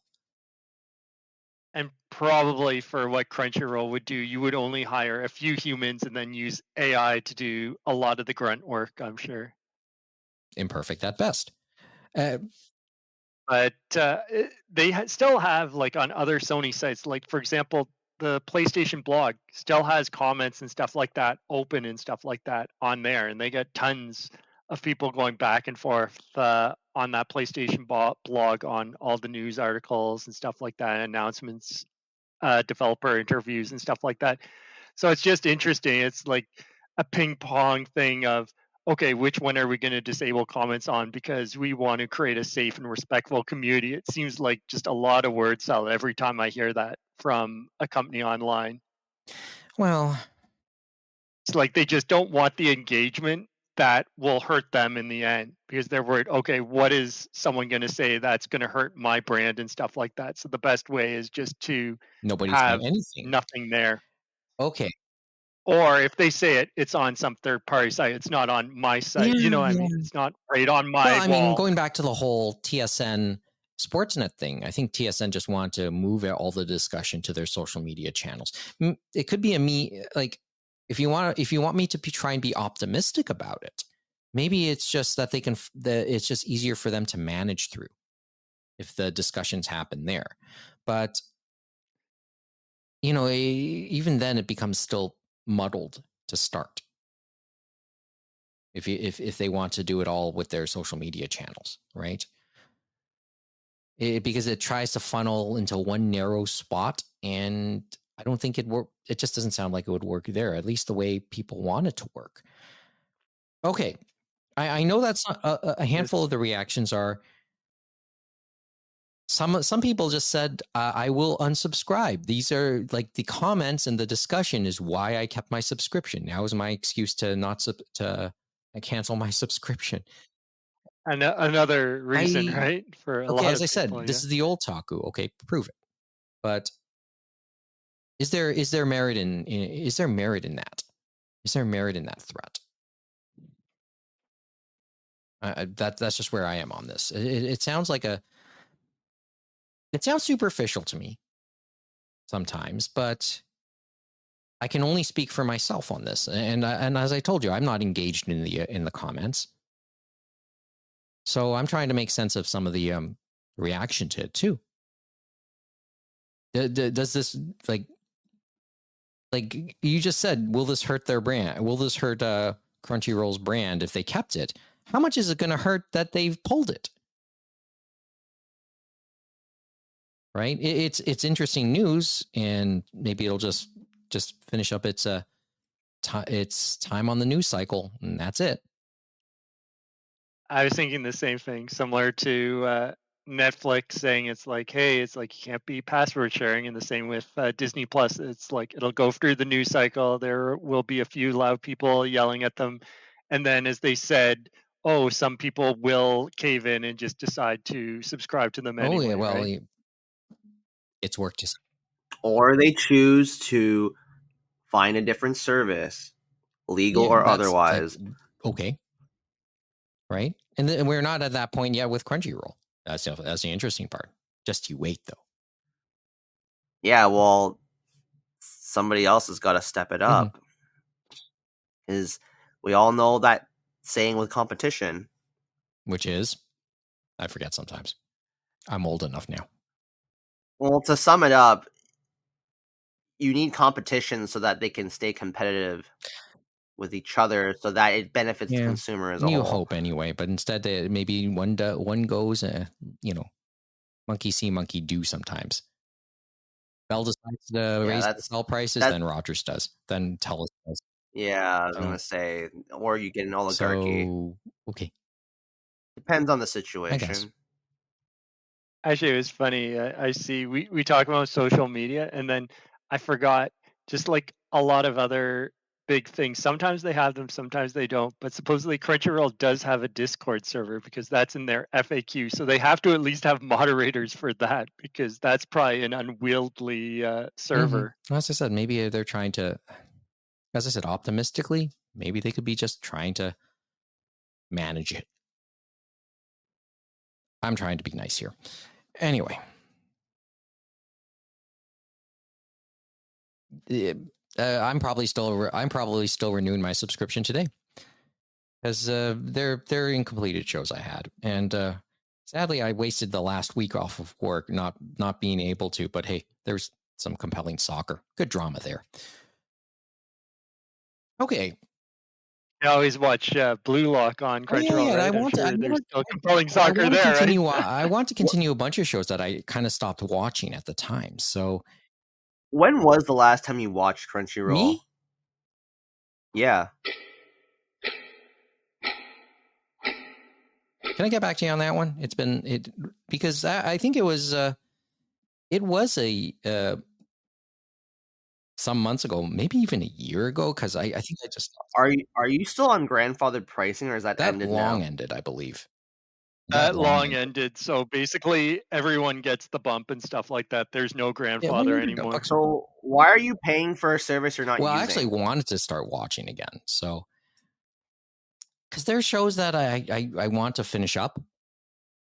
And probably for what Crunchyroll would do, you would only hire a few humans and then use AI to do a lot of the grunt work, I'm sure. Imperfect at best. But they still have, like on other Sony sites, like for example, the PlayStation blog still has comments and stuff like that open and stuff like that on there, and they get tons of people going back and forth on that PlayStation blog on all the news articles and stuff like that, announcements, developer interviews and stuff like that. So it's just interesting. It's like a ping pong thing of, okay, which one are we going to disable comments on because we want to create a safe and respectful community? It seems like just a lot of word salad every time I hear that from a company online. Well, it's like they just don't want the engagement that will hurt them in the end because they're worried, okay, what is someone going to say that's going to hurt my brand and stuff like that? So the best way is just to nobody's have saying anything. nothing there. Okay. Or if they say it, it's on some third party site. It's not on my site. You know what I mean? It's not right on my well, I wall. mean, going back to the whole TSN Sportsnet thing, I think TSN just wanted to move all the discussion to their social media channels. It could be if you want me to try and be optimistic about it, maybe it's just that it's just easier for them to manage through if the discussions happen there. But even then, it becomes still muddled to start. If they want to do it all with their social media channels, right? Because it tries to funnel into one narrow spot, and I don't think it work. It just doesn't sound like it would work there, at least the way people want it to work. Okay, I know that's a handful of the reactions are. Some people just said, I will unsubscribe. These are like the comments and the discussion is why I kept my subscription. Now is my excuse to not to cancel my subscription. Another reason, right? For a lot of as I said, people, this is the old Taku. Okay, prove it. But is there merit in that? Is there merit in that threat? That's just where I am on this. It sounds like it sounds superficial to me sometimes, but I can only speak for myself on this. And as I told you, I'm not engaged in the comments. So I'm trying to make sense of some of the reaction to it too. Does this like you just said, will this hurt their brand? Will this hurt Crunchyroll's brand if they kept it? How much is it going to hurt that they've pulled it? Right? It's interesting news, and maybe it'll just finish up its time on the news cycle, and that's it. I was thinking the same thing, similar to Netflix saying it's like, hey, it's like you can't be password sharing, and the same with Disney Plus. It's like it'll go through the news cycle. There will be a few loud people yelling at them, and then as they said, oh, some people will cave in and just decide to subscribe to them anyway. Oh yeah, well, right? It's worked. Or they choose to find a different service, legal or otherwise. Okay. Right? And we're not at that point yet with Crunchyroll. That's the interesting part. Just you wait, though. Yeah, well, somebody else has got to step it up. Because we all know that saying with competition. Which is? I forget sometimes. I'm old enough now. Well, to sum it up, you need competition so that they can stay competitive with each other, so that it benefits the consumer as a whole. You hope anyway, but instead maybe one goes, monkey see, monkey do sometimes. Bell decides to raise the sell prices, then Rogers does, then TELUS does. Yeah, I was going to say, or you get an oligarchy. So, okay. Depends on the situation. Actually, it was funny. I see we talk about social media, and then I forgot just like a lot of other big things. Sometimes they have them, sometimes they don't. But supposedly Crunchyroll does have a Discord server because that's in their FAQ. So they have to at least have moderators for that because that's probably an unwieldy server. As I said, maybe they're trying to, as I said, optimistically, maybe they could be just trying to manage it. I'm trying to be nice here. Anyway. I'm probably still renewing my subscription today because they're incompleted shows I had, and sadly I wasted the last week off of work not being able to. But hey, there's some compelling soccer. Good drama there. Okay. I always watch Blue Lock on Crunchyroll, right? I'm sure there's still compelling soccer there, continue, right? I want to continue a bunch of shows that I kind of stopped watching at the time. So, When was the last time you watched Crunchyroll? me? Yeah. Can I get back to you on that one? It's been because I think it was a some months ago, maybe even a year ago, because I think I just Are you still on grandfathered pricing, or is that ended long now? ended, I believe. That long ended, so basically everyone gets the bump and stuff like that. There's no grandfather anymore. So why are you paying for a service you're not Well, using? I actually wanted to start watching again, so because there's shows that I want to finish up,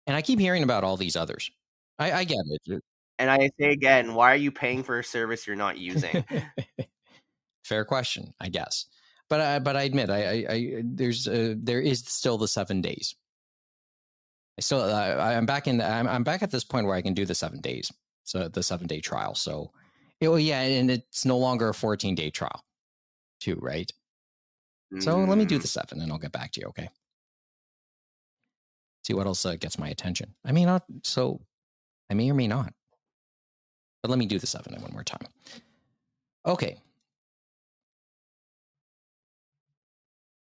and I keep hearing about all these others. I get it. And I say again, why are you paying for a service you're not using? Fair question, I guess. But I admit, there is still the 7 days. I'm back at this point where I can do the 7 days. So the 7-day trial. So, and it's no longer a 14-day trial, too, right? So let me do the 7, and I'll get back to you. Okay. See what else gets my attention. I may not. So I may or may not. But let me do the 7 one more time. Okay.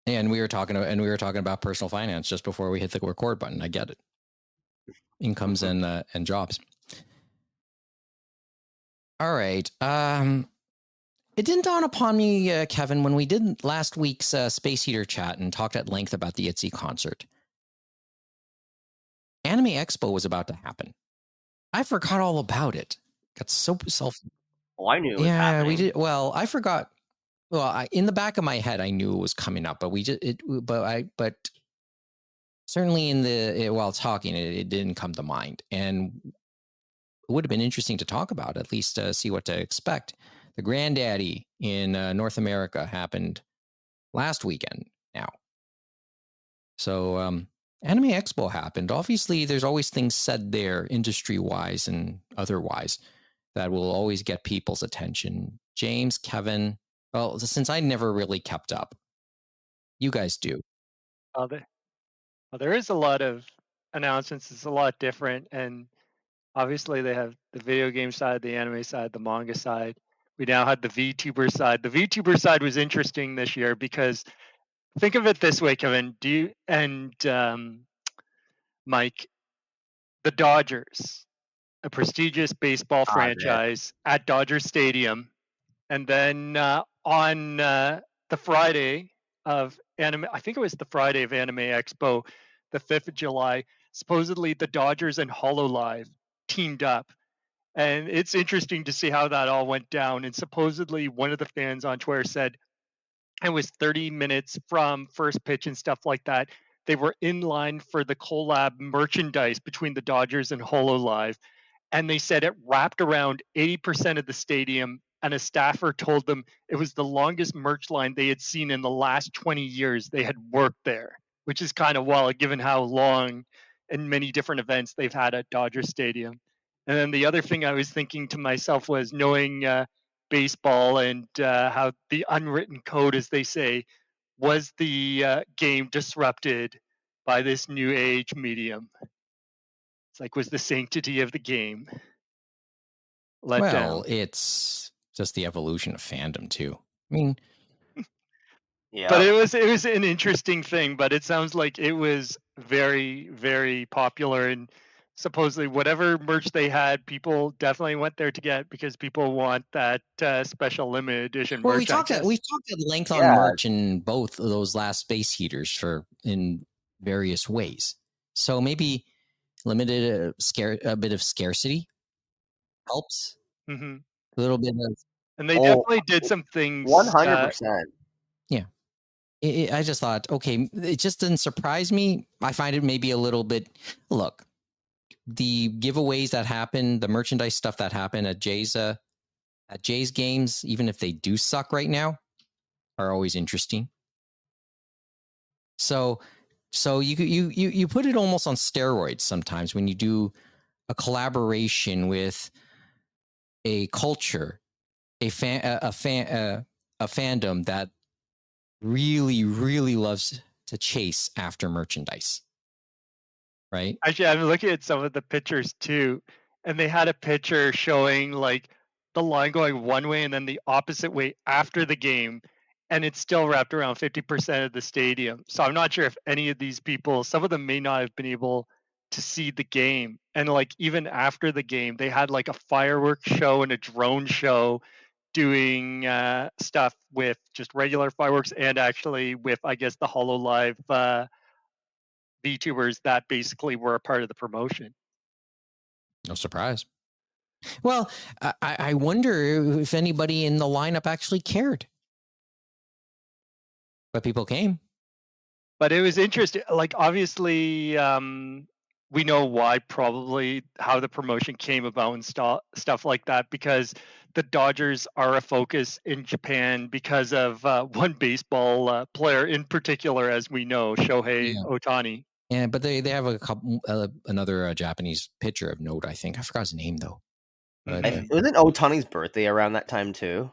And we were talking about personal finance just before we hit the record button. I get it. Incomes and jobs. All right. It didn't dawn upon me, Kevin, when we did last week's Space Heater chat and talked at length about the ITZY concert. Anime Expo was about to happen. I forgot all about it. Got so self. Oh, I knew it was happening. We did. Well, I forgot. Well, in the back of my head, I knew it was coming up, but but certainly while talking, it didn't come to mind, and it would have been interesting to talk about, at least see what to expect. The Granddaddy in North America happened last weekend now. So Anime Expo happened. Obviously, there's always things said there, industry-wise and otherwise, that will always get people's attention. James, Kevin, well, since I never really kept up, you guys do. There is a lot of announcements. It's a lot different, and obviously they have the video game side, the anime side, the manga side. We now had the VTuber side. The VTuber side was interesting this year because think of it this way, Kevin. Mike, the Dodgers, a prestigious baseball franchise at Dodger Stadium, and then on the Friday of Anime, I think it was the Friday of Anime Expo, the 5th of July, supposedly the Dodgers and Hololive teamed up. And it's interesting to see how that all went down. And supposedly one of the fans on Twitter said it was 30 minutes from first pitch and stuff like that. They were in line for the collab merchandise between the Dodgers and Hololive. And they said it wrapped around 80% of the stadium. And a staffer told them it was the longest merch line they had seen in the last 20 years they had worked there, which is kind of wild given how long and many different events they've had at Dodger Stadium. And then the other thing I was thinking to myself was knowing baseball and how the unwritten code, as they say, was the game disrupted by this new age medium? It's like, was the sanctity of the game let down? It's just the evolution of fandom too. I mean, yeah. But it was an interesting thing. But it sounds like it was very, very popular, and supposedly whatever merch they had, people definitely went there to get because people want that special limited edition merch. We've talked at length on merch in both of those last Space Heaters in various ways. So maybe limited a bit of scarcity helps. Mm-hmm. A little bit of, and they definitely did some things. 100%. Yeah. I just thought, okay, it just didn't surprise me. I find it maybe a little bit. Look, the giveaways that happen, the merchandise stuff that happened at Jay's games, even if they do suck right now, are always interesting. So you put it almost on steroids sometimes when you do a collaboration with a culture, a fandom that really, really loves to chase after merchandise. Right? Actually, I'm looking at some of the pictures too, and they had a picture showing like the line going one way and then the opposite way after the game, and it's still wrapped around 50% of the stadium. So I'm not sure if any of these people, some of them may not have been able to see the game. And like even after the game, they had like a fireworks show and a drone show doing stuff with just regular fireworks and actually with, I guess, the Hololive VTubers that basically were a part of the promotion. No surprise. Well, I wonder if anybody in the lineup actually cared. But people came. But it was interesting. Like, obviously, we know why, probably how the promotion came about and stuff like that, because the Dodgers are a focus in Japan because of one baseball player in particular, as we know, Shohei Ohtani. Yeah, but they have a couple another Japanese pitcher of note. I think I forgot his name though. But, wasn't Otani's birthday around that time too?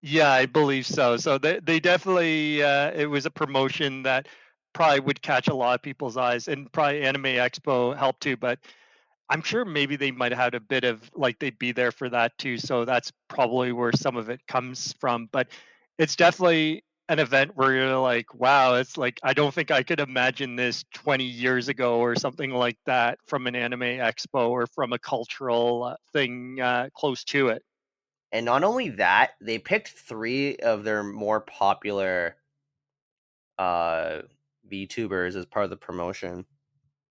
Yeah, I believe so. So they definitely it was a promotion that probably would catch a lot of people's eyes, and probably Anime Expo helped too. But I'm sure maybe they might have had a bit of like they'd be there for that too. So that's probably where some of it comes from. But it's definitely an event where you're like, wow, it's like I don't think I could imagine this 20 years ago or something like that from an Anime Expo or from a cultural thing close to it. And not only that, they picked 3 of their more popular VTubers as part of the promotion.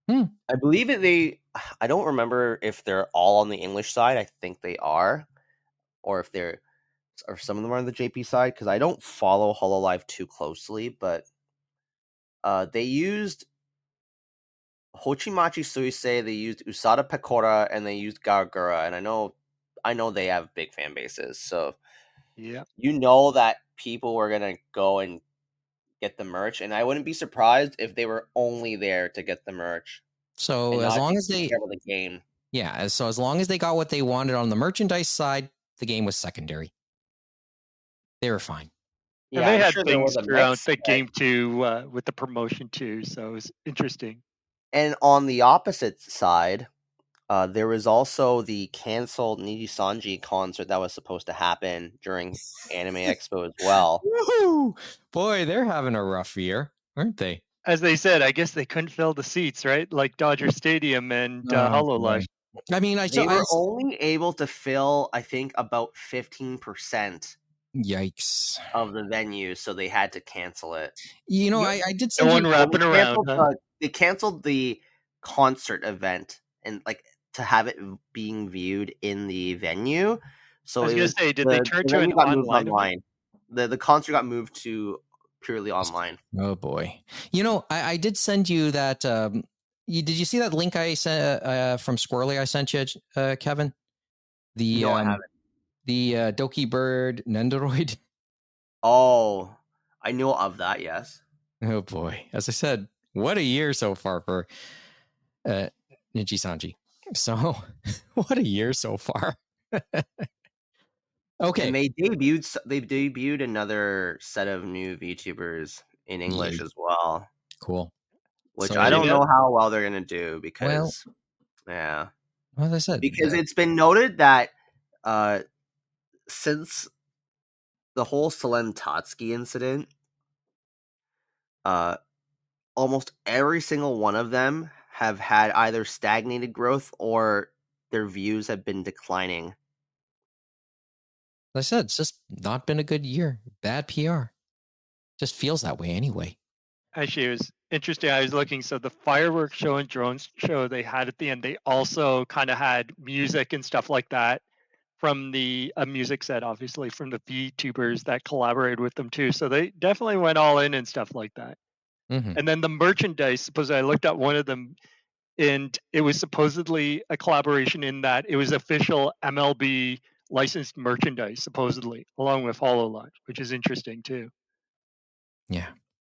I believe I don't remember if they're all on the English side. I think they are. Or some of them are on the JP side, because I don't follow Hololive too closely, but they used Hochimachi Suisei, they used Usada Pecora, and they used Gargura, and I know they have big fan bases, so yeah, you know that people were gonna go and get the merch, and I wouldn't be surprised if they were only there to get the merch. So as long as they care about the game, so as long as they got what they wanted on the merchandise side, the game was secondary. They were fine. Yeah, and they had things throughout the game too with the promotion too, so it was interesting. And on the opposite side, there was also the canceled Nijisanji concert that was supposed to happen during Anime Expo as well. Woohoo! Boy, they're having a rough year, aren't they? As they said, I guess they couldn't fill the seats, right? Like Dodger Stadium and Hololive. I mean, they were only able to fill, I think, about 15%. Yikes! Of the venue, so they had to cancel it. You know, I did send no one wrapping around. They canceled the concert event and like to have it being viewed in the venue. So I was gonna say, did they turn the to an online? The concert got moved to purely online. Oh boy! You know, I did send you that. Did you see that link I sent from Squirrely? I sent you, Kevin. No, I haven't. The Doki Bird Nendoroid. Oh, I know of that. Yes. Oh boy! As I said, what a year so far for Nijisanji. So, what a year so far. Okay. And they debuted another set of new VTubers in English as well. Cool. Which I don't know how well they're gonna do because Well, as I said, because it's been noted that since the whole Selen Tatsuki incident, almost every single one of them have had either stagnated growth or their views have been declining. As I said, it's just not been a good year. Bad PR. Just feels that way anyway. Actually, it was interesting. I was looking. So the fireworks show and drones show they had at the end, they also kind of had music and stuff like that from the music set, obviously, from the VTubers that collaborated with them too. So they definitely went all in and stuff like that. Mm-hmm. And then the merchandise, suppose I looked at one of them, and it was supposedly a collaboration in that it was official MLB licensed merchandise, supposedly, along with Hololive, which is interesting too. Yeah.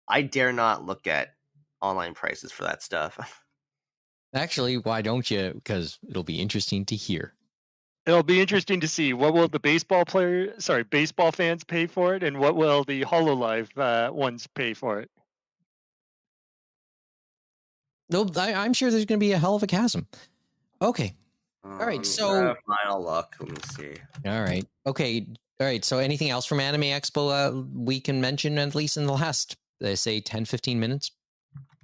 I dare not look at online prices for that stuff. Actually, why don't you? Because it'll be interesting to hear. It'll be interesting to see what will the baseball fans pay for it, and what will the Hololive ones pay for it. No, I'm sure there's going to be a hell of a chasm. Okay. All right. So final look. Let me see. All right. Okay. All right. So anything else from Anime Expo we can mention, at least in the last, say, 10, 15 minutes?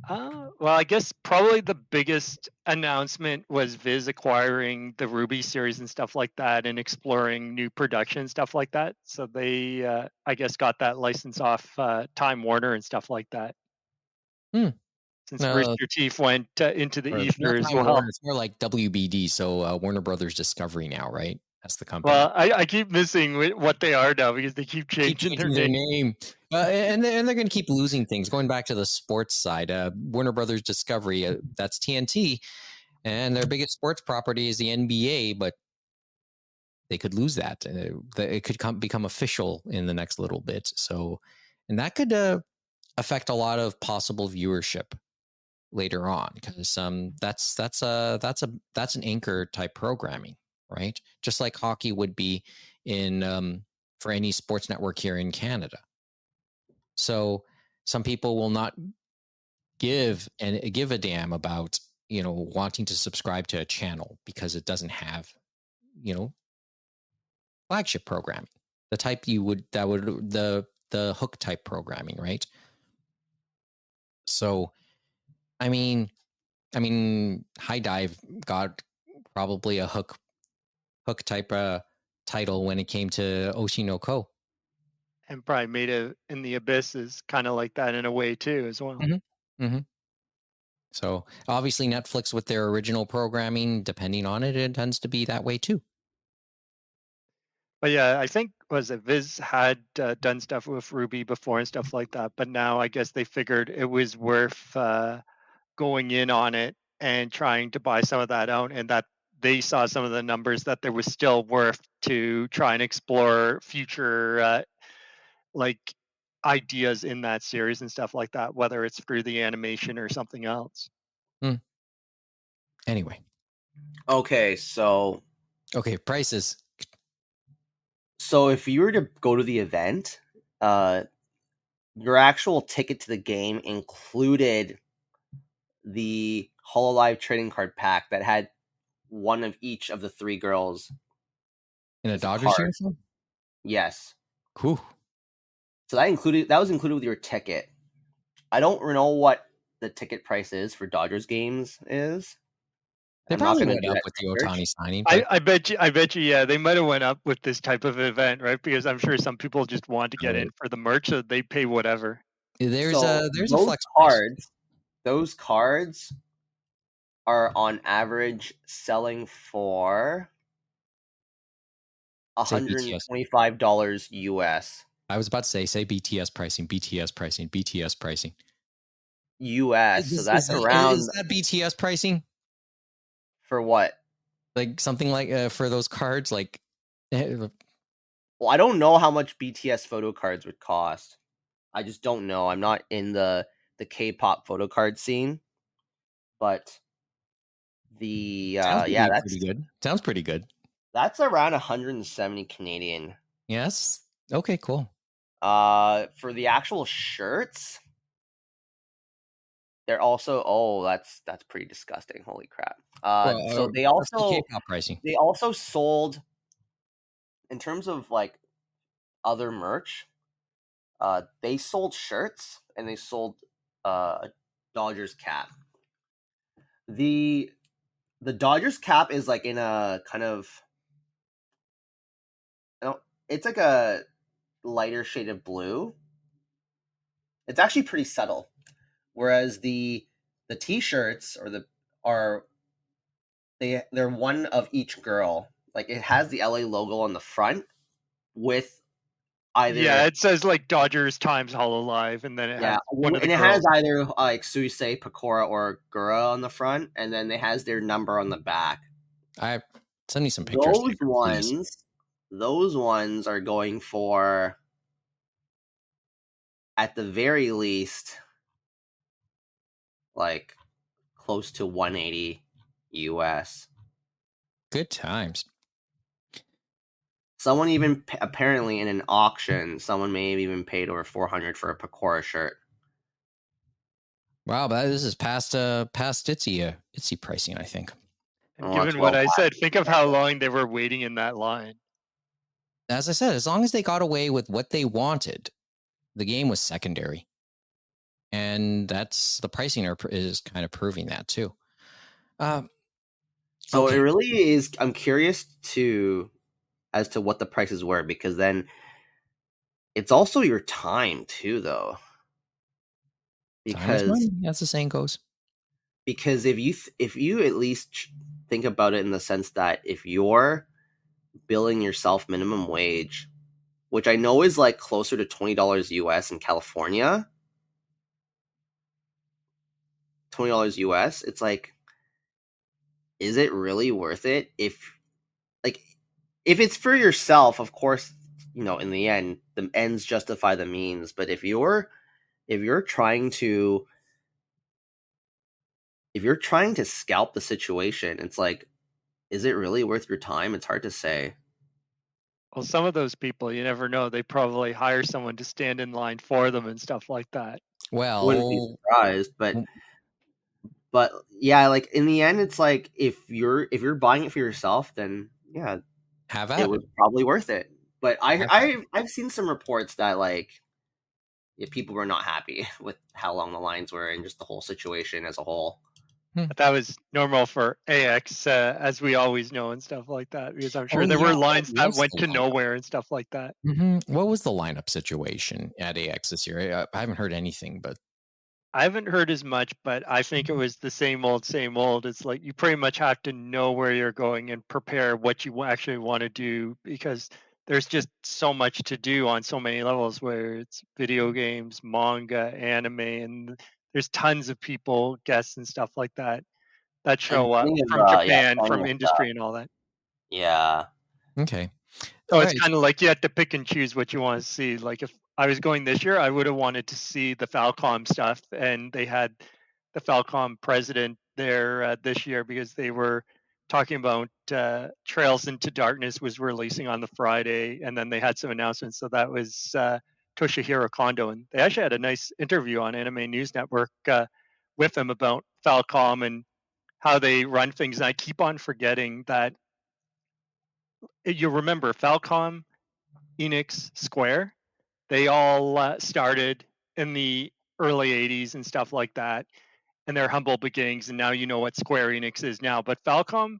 Well, I guess probably the biggest announcement was Viz acquiring the Ruby series and stuff like that, and exploring new production stuff like that. So they, I guess, got that license off Time Warner and stuff like that. Since Rooster Teeth went into the ether as well. Warner, it's more like WBD, so Warner Brothers Discovery now, right? That's the company. Well, I keep missing what they are now because they keep changing their name. And they're going to keep losing things. Going back to the sports side, Warner Brothers Discovery, that's TNT, and their biggest sports property is the NBA, but they could lose that. It could become official in the next little bit. So, and that could affect a lot of possible viewership later on, because that's an anchor type programming, right? Just like hockey would be in for any sports network here in Canada. So some people will not give a damn about wanting to subscribe to a channel because it doesn't have flagship programming, the type the hook type programming, right? So I mean High Dive got probably a hook type title when it came to Oshinoko, and probably made it in the Abyss is kind of like that in a way too as well. So obviously Netflix with their original programming, depending on it tends to be that way too. But yeah, I think Viz had done stuff with Ruby before and stuff like that, but now I guess they figured it was worth going in on it and trying to buy some of that out, and that they saw some of the numbers that there was still worth to try and explore future like ideas in that series and stuff like that, whether it's through the animation or something else. Anyway. Okay, prices. So if you were to go to the event, your actual ticket to the game included the Hololive trading card pack that had one of each of the three girls in a Dodgers uniform. Yes. Cool. So that was included with your ticket. I don't know what the ticket price is for Dodgers games is. They probably went up with the Ohtani signing. I bet you, yeah, they might have went up with this type of event, right? Because I'm sure some people just want to get in for the merch, so they pay whatever. There's a flex cards. Those cards are on average selling for $125 US. I was about to say BTS pricing. US. So that's around. Is that BTS pricing? For what? Like something like for those cards, like. Well, I don't know how much BTS photo cards would cost. I just don't know. I'm not in the K-pop photo card scene, but that's pretty good. Sounds pretty good. That's around 170 Canadian. Yes. Okay. Cool. For the actual shirts, they're also that's pretty disgusting. Holy crap. So they also K-pop pricing. They also sold, in terms of like other merch, they sold shirts and they sold a Dodgers cap. The Dodgers cap is like in a kind of, it's like a lighter shade of blue. It's actually pretty subtle. Whereas the t-shirts they're one of each girl. Like it has the LA logo on the front with either. Yeah, it says like Dodgers times Hololive, and then it has one of the girls. It has either like Suisei, Pecora, or Gura on the front, and then it has their number on the back. Send me some pictures. Those ones are going for, at the very least, like close to 180 US. Good times. Someone even apparently in an auction, someone may have even paid over 400 for a Pecora shirt. Wow, but this is past Itsy pricing, I think. And Oh, it's given what well I past. said, think of how long they were waiting in that line. As I said, as long as they got away with what they wanted, the game was secondary, and that's the pricing is kind of proving that too. So Okay. it really is. I'm curious as to what the prices were, because then it's also your time too, though. Time is Because money, as the saying goes. if you at least think about it in the sense that if you're billing yourself minimum wage, which I know is like closer to $20 US in California, $20 US, it's like, is it really worth it? Like if it's for yourself, of course, in the end, the ends justify the means. But if you're trying to scalp the situation, it's like, is it really worth your time? It's hard to say. Well, some of those people, you never know. They probably hire someone to stand in line for them and stuff like that. Wouldn't be Well, surprised, but yeah, like in the end, it's like if you're buying it for yourself, then yeah, have it at it. was probably worth it. But Have at it. I've seen some reports that like, yeah, people were not happy with how long the lines were and just the whole situation as a whole. But that was normal for AX, as we always know, and stuff like that, because I'm sure Oh there yeah, were what lines that was went the to lineup? nowhere and stuff like that. What was the lineup situation at AX this year? I haven't heard anything, but I haven't heard as much, but I think it was the same old, same old. It's like you pretty much have to know where you're going and prepare what you actually want to do, because there's just so much to do on so many levels, where it's video games, manga, anime, and there's tons of people, guests, and stuff like that And show up plenty from of Japan, plenty from of stuff. industry, and all that. Yeah. okay. So All it's right. kind of like you have to pick and choose what you want to see. Like if I was going this year, I would have wanted to see the Falcom stuff, and they had the Falcom president there this year, because they were talking about Trails into Darkness was releasing on the Friday, and then they had some announcements. So that was Toshihiro Kondo, and they actually had a nice interview on Anime News Network with him about Falcom and how they run things. And I keep on forgetting that you remember Falcom, Enix, Square. They all started in the early 80s and stuff like that, and their humble beginnings. And now you know what Square Enix is now. But Falcom,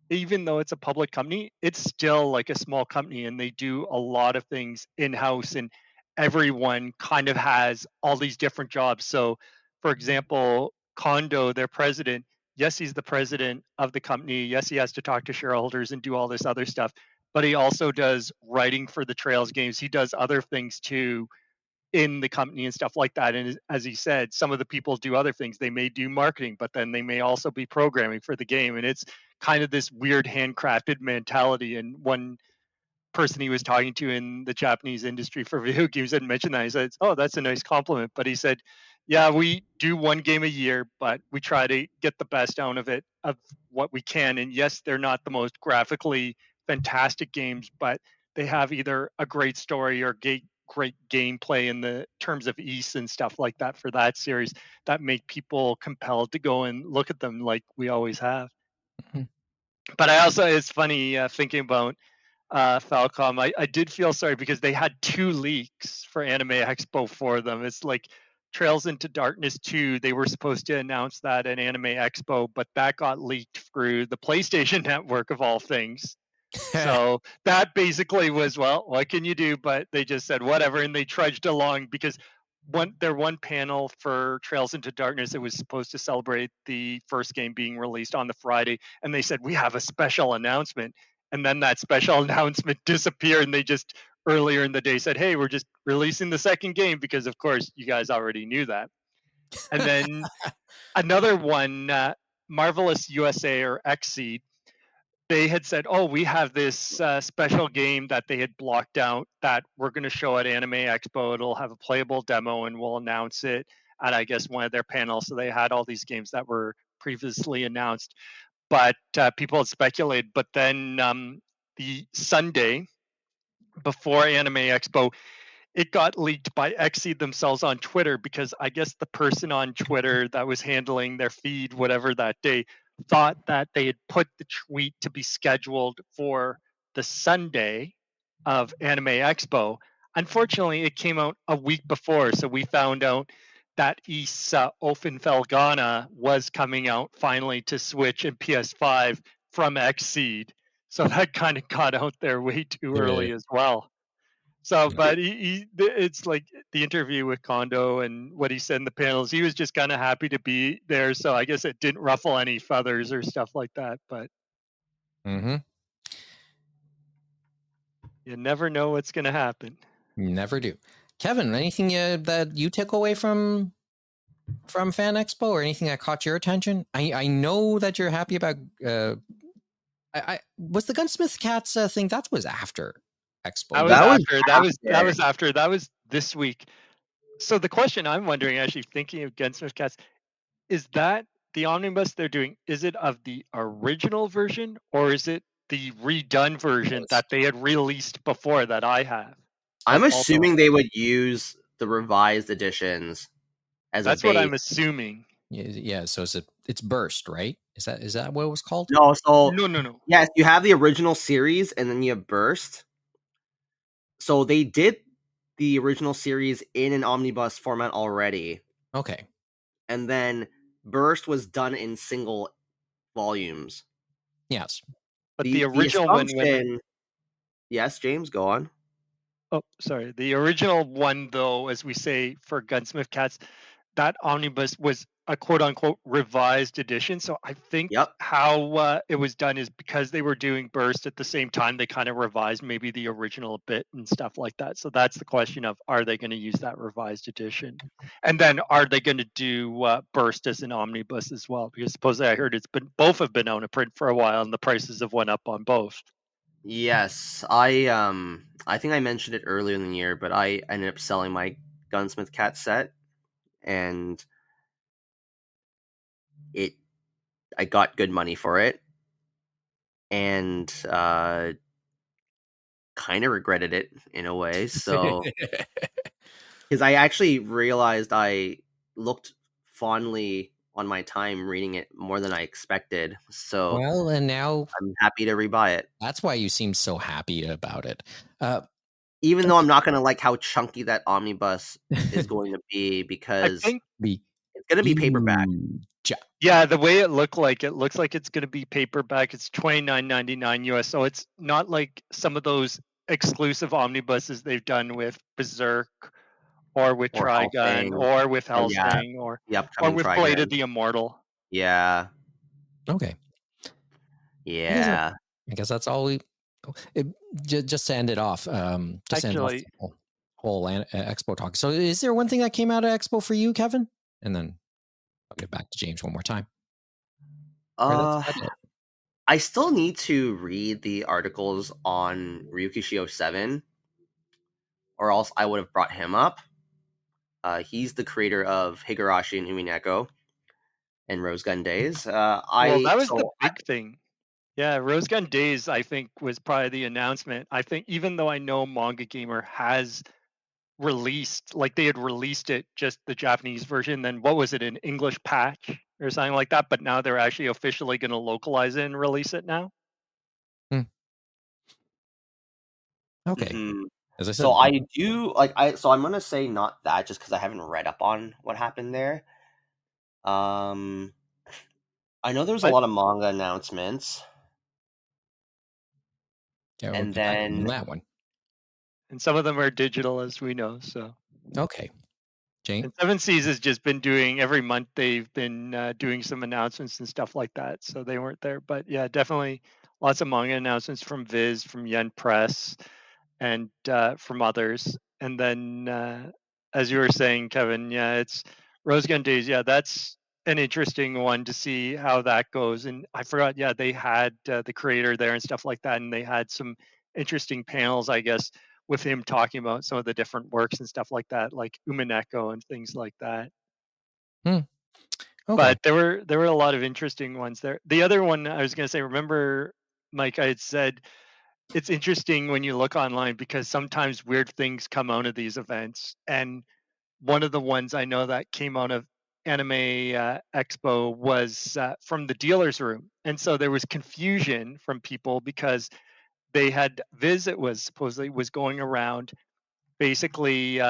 even though it's a public company, it's still like a small company, and they do a lot of things in house, and everyone kind of has all these different jobs. So, for example, Kondo, their president, yes, he's the president of the company. Yes, he has to talk to shareholders and do all this other stuff, but he also does writing for the Trails games. He does other things too in the company and stuff like that. And as he said, some of the people do other things. They may do marketing, but then they may also be programming for the game. And it's kind of this weird handcrafted mentality. And one person he was talking to in the Japanese industry for video games had mentioned that. He said, "Oh, that's a nice compliment." But he said, "Yeah, we do one game a year, but we try to get the best out of it, of what we can. And yes, they're not the most graphically fantastic games, but they have either a great story or great gameplay in the terms of ease and stuff like that for that series that make people compelled to go and look at them, like we always have." Mhm. But I also, it's funny thinking about Falcom. I did feel sorry because they had two leaks for Anime Expo for them. It's like Trails into Darkness 2. They were supposed to announce that at Anime Expo, but that got leaked through the PlayStation Network of all things. So that basically was, well, what can you do? But they just said whatever, and they trudged along, because their one panel for Trails into Darkness, it was supposed to celebrate the first game being released on the Friday, and they said we have a special announcement, and then that special announcement disappeared, and they just earlier in the day said, hey, we're just releasing the second game, because of course you guys already knew that. And then another one, Marvelous USA or Xseed, they had said, "Oh, we have this special game that they had blocked out that we're going to show at Anime Expo. It'll have a playable demo, and we'll announce it at, I guess, one of their panels." So they had all these games that were previously announced, but people had speculated. But then the Sunday, before Anime Expo, it got leaked by Xseed themselves on Twitter, because I guess the person on Twitter that was handling their feed, whatever, that day, thought that they had put the tweet to be scheduled for the Sunday of Anime Expo. Unfortunately, it came out a week before, so we found out that Is Offenfelgana was coming out finally to Switch and PS5 from Xseed. So that kind of got out there way too early as well. So, but it's like the interview with Kondo and what he said in the panels, he was just kind of happy to be there. So I guess it didn't ruffle any feathers or stuff like that. But Mm-hmm. you never know what's going to happen. Never do. Kevin, anything that you took away from Fan Expo, or anything that caught your attention? I know that you're happy about. I was the Gunsmith Cats thing. That was after Expo. That was this week. So the question I'm wondering, actually thinking of Gunsmith Cats, is that the omnibus they're doing, is it of the original version, or is it the redone version that they had released before that I have? I'm assuming they would use the revised editions as That's a base. what I'm assuming. Yeah. So it's Burst, right? Is that what it was called? No. So no. Yes, you have the original series, and then you have Burst. So they did the original series in an omnibus format already. Okay. And then Burst was done in single volumes. Yes. But the original one. Yes, James, go on. Oh, sorry. The original one, though, as we say for Gunsmith Cats, that omnibus was a quote-unquote revised edition. So I think how it was done is because they were doing Burst at the same time, they kind of revised maybe the original a bit and stuff like that. So that's the question of, are they going to use that revised edition? And then are they going to do Burst as an omnibus as well? Because supposedly I heard both have been out of print for a while and the prices have went up on both. Yes, I think I mentioned it earlier in the year, but I ended up selling my Gunsmith Cat set, and I got good money for it, and kind of regretted it in a way. So, because I actually realized I looked fondly on my time reading it more than I expected. So, well, and now I'm happy to rebuy it. That's why you seem so happy about it. Even though I'm not going to like how chunky that omnibus is going to be, because I think it's going to be paperback. Yeah, the way it looks like it's going to be paperback. It's $29.99 US. So it's not like some of those exclusive omnibuses they've done with Berserk or with Trigun or with Hellsing or with Blade of the Immortal. Yeah. Okay. Yeah. I guess that's all just to end it off. End off the whole Expo talk. So is there one thing that came out of Expo for you, Kevin? And then I'll get back to James one more time. I still need to read the articles on Ryukishio 7, or else I would have brought him up. He's the creator of Higurashi and Umineko and Rose Gun Days. That was the big thing. Yeah, Rose Gun Days, I think, was probably the announcement. I think even though I know Manga Gamer has released, like they had released it, just the Japanese version, then what was it, an English patch or something like that, but now they're actually officially going to localize it and release it now. Okay. Mm-hmm. As I said, so I do so I'm gonna say not that, just because I haven't read up on what happened there. I know there's a lot of manga announcements. Yeah, and then that one. And some of them are digital, as we know. So okay. Jane? And Seven Seas has just been doing, every month they've been doing some announcements and stuff like that. So they weren't there. But yeah, definitely lots of manga announcements from Viz, from Yen Press, and from others. And then, as you were saying, Kevin, yeah, it's Rose Gun Days. Yeah, that's an interesting one to see how that goes. And I forgot, yeah, they had the creator there and stuff like that. And they had some interesting panels, I guess, with him talking about some of the different works and stuff like that, like Umineko and things like that. Okay. But there were a lot of interesting ones there. The other one I was going to say, remember, Mike, I had said it's interesting when you look online because sometimes weird things come out of these events. And one of the ones I know that came out of Anime Expo was from the dealer's room. And so there was confusion from people because they had Visit was supposedly was going around basically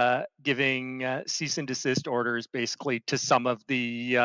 giving cease and desist orders basically to some of the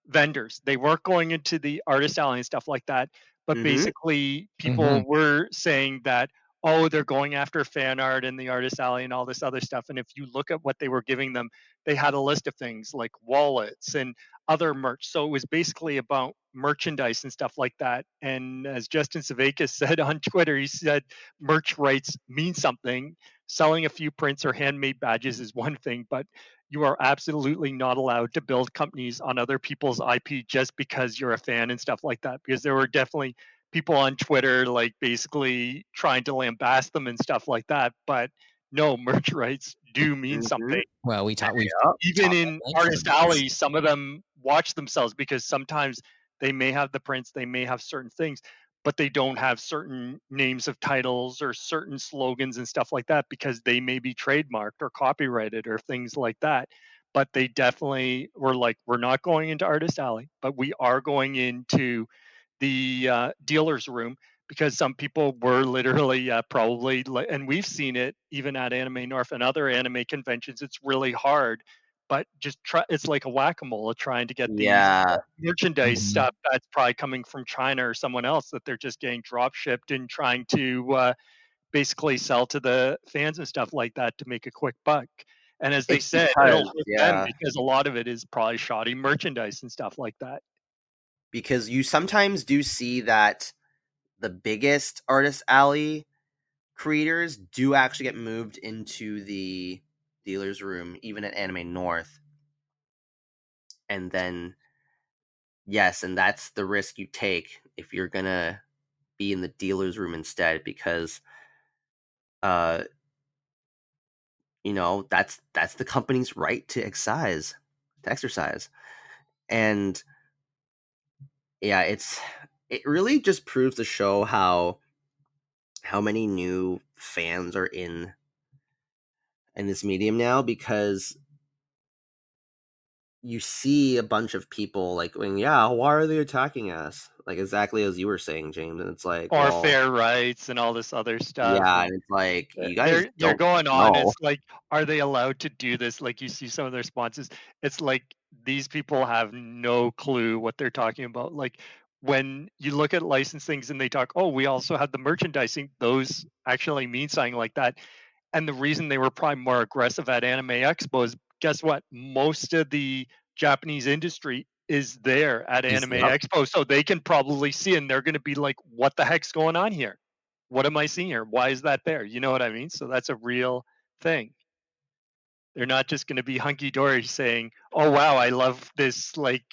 vendors. They weren't going into the artist alley and stuff like that, but Mm-hmm. basically Mm-hmm. people were saying that, oh, they're going after fan art in the artist alley and all this other stuff. And if you look at what they were giving them, they had a list of things like wallets and other merch. So it was basically about merchandise and stuff like that. And as Justin Savakis said on Twitter, he said merch rights mean something. Selling a few prints or handmade badges is one thing, but you are absolutely not allowed to build companies on other people's IP just because you're a fan and stuff like that. Because there were definitely people on Twitter like basically trying to lambast them and stuff like that. But no, merch rights do mean Mm-hmm. something. Well, we Yep. Even talked in at length Artist about this. Alley, some of them watch themselves because sometimes they may have the prints, they may have certain things, but they don't have certain names of titles or certain slogans and stuff like that because they may be trademarked or copyrighted or things like that. But they definitely were like, we're not going into Artist Alley, but we are going into the dealer's room because some people were literally probably, and we've seen it even at Anime North and other anime conventions. It's really hard, but just try. It's like a whack-a-mole trying to get these Yeah. merchandise Mhm. stuff that's probably coming from China or someone else that they're just getting drop shipped and trying to basically sell to the fans and stuff like that to make a quick buck. And as they It's said, it'll because, hurt them yeah, because a lot of it is probably shoddy merchandise and stuff like that. because you sometimes do see that the biggest artist alley creators do actually get moved into the dealer's room, even at Anime North. And then, yes, and that's the risk you take if you're gonna be in the dealer's room instead, because uh that's the company's right to exercise. And yeah, it really just proves to show how many new fans are in this medium now, because you see a bunch of people like going, yeah, why are they attacking us, like exactly as you were saying, James, and it's like, Or well, fair rights and all this other stuff. yeah, And and it's like, you guys they're don't going on. know. It's like, are they allowed to do this? Like you see some of their responses. It's like these people have no clue what they're talking about. Like when you look at licensings and they talk, oh, we also have the merchandising, those actually mean something like that. And the reason they were probably more aggressive at Anime Expo is guess what? Most of the Japanese industry is there at Is Anime Yep. Expo. So they can probably see and they're going to be like, what the heck's going on here? What am I seeing here? Why is that there? You know what I mean? So that's a real thing. They're not just going to be hunky dory saying, oh, wow, I love this like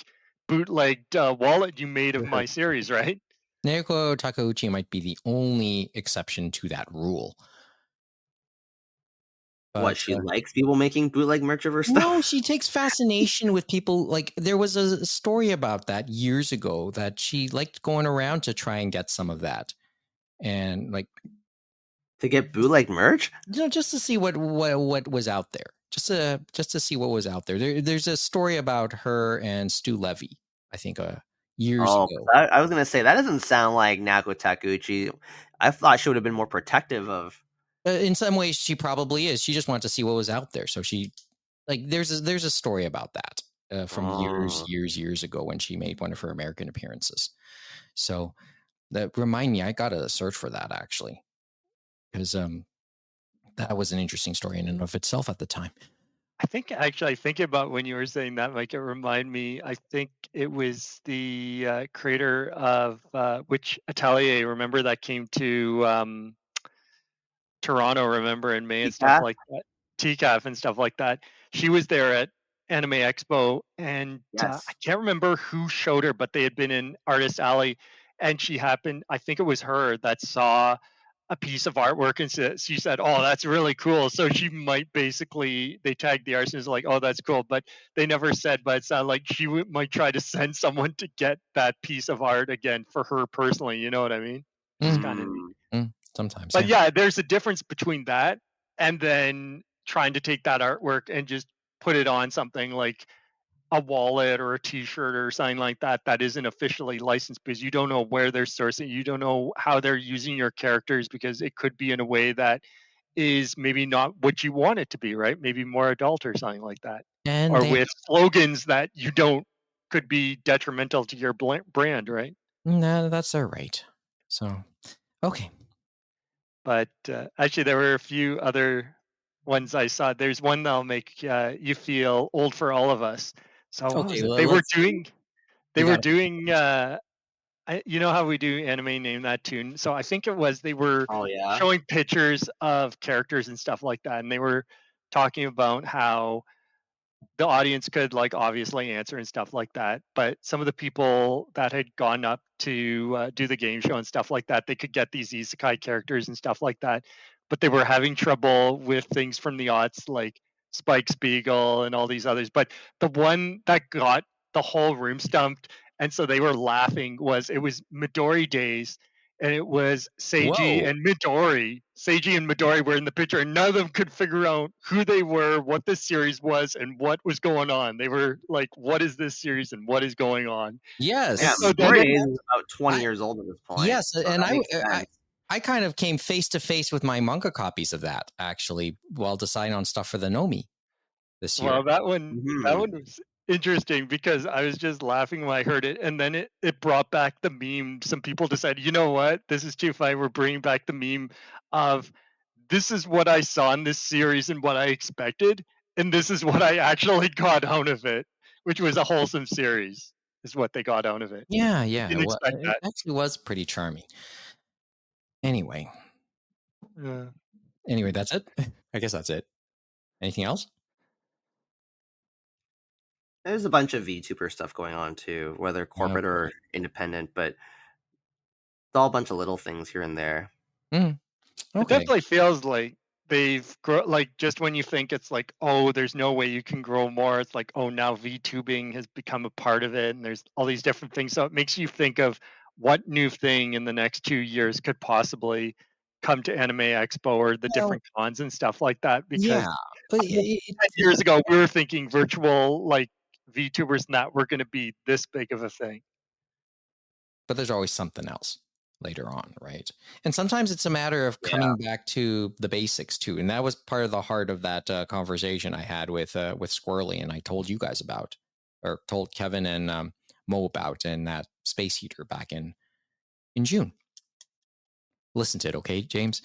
bootlegged wallet you made of my series, right? Naoko Takeuchi might be the only exception to that rule. What, But she likes people making bootleg merch of her no, stuff? she takes fascination with people. Like there was a story about that years ago that she liked going around to try and get some of that, and like To get bootleg merch? just to see what was out there, just to see what was out there. There's a story about her and Stu Levy, I think, years Oh, ago. I was gonna say that doesn't sound like Naoko Takeuchi. I thought she would have been more protective of. In some ways, she probably is. She just wanted to see what was out there, so she like there's a story about that from Oh. years ago when she made one of her American appearances. So that remind me, I gotta search for that actually, because that was an interesting story in and of itself at the time. I think actually, thinking about when you were saying that, Mike, it reminded me. I think it was the creator of which Atelier. Remember that came to Toronto. Remember in May and stuff Decaf? like that. TCAF and stuff like that. She was there at Anime Expo, and I Yes. can't remember who showed her, but they had been in Artist Alley, and she happened. I think it was her that saw a piece of artwork and she said, "Oh, that's really cool." So she might basically they tagged the artist like, "Oh, that's cool," but they never said. But it sounded like she might try to send someone to get that piece of art again for her personally. You know what I mean? Which is Mm, kind of neat. Mm. mm. Sometimes, But yeah. yeah, there's a difference between that and then trying to take that artwork and just put it on something like a wallet or a t-shirt or something like that that isn't officially licensed, because you don't know where they're sourcing, you don't know how they're using your characters, because it could be in a way that is maybe not what you want it to be, right? Maybe more adult or something like that, And or they with slogans that you don't, could be detrimental to your brand, right? no, that's all right. So, okay. But actually, there were a few other ones I saw. There's one that'll make you feel old for all of us. So what Okay, was it? well, let's They you were got doing. You know how we do anime name that tune. So I think it was they were Oh yeah. showing pictures of characters and stuff like that, and they were talking about how the audience could like obviously answer and stuff like that, but some of the people that had gone up to do the game show and stuff like that, they could get these isekai characters and stuff like that, but they were having trouble with things from the aughts like Spike Spiegel and all these others. But the one that got the whole room stumped, and so they were laughing, was it was Midori Days, and it was whoa. Seiji and Midori were in the picture, and none of them could figure out who they were, what this series was, and what was going on. They were like, "What is this series, and what is going on?" And Yeah, Yes. so then Midori it, is about 20 I years old at this point. yes, So and that makes sense. I kind of came face to face with my manga copies of that actually while deciding on stuff for the Nomi this year. well, that Mhm. one was interesting because I was just laughing when I heard it, and then it brought back the meme. Some people decided, you know what, this is too funny. We're bringing back the meme of, this is what I saw in this series and what I expected, and this is what I actually got out of it, which was a wholesome series, is what they got out of it. Yeah, I yeah. didn't Well, expect it that. actually was pretty charming. Anyway, Uh, that's it. I guess that's it. Anything else? There's a bunch of VTuber stuff going on too, whether Oh corporate boy. or independent, but it's all a bunch of little things here and there. it Okay. definitely feels like they've like, just when you think it's like, oh, there's no way you can grow more, it's like, oh, now VTubing has become a part of it, and there's all these different things. So it makes you think of what new thing in the next 2 years could possibly come to Anime Expo or the Well, different cons and stuff like that. Because yeah, but 10 years ago, we were thinking virtual like VTubers and that were going to be this big of a thing. but there's always something else later on, right? And sometimes it's a matter of Yeah. coming back to the basics too, and that was part of the heart of that conversation I had with Squirrely, and I told you guys about, or told Kevin and Mo about, in that space heater back in June. Listen to it, okay, James?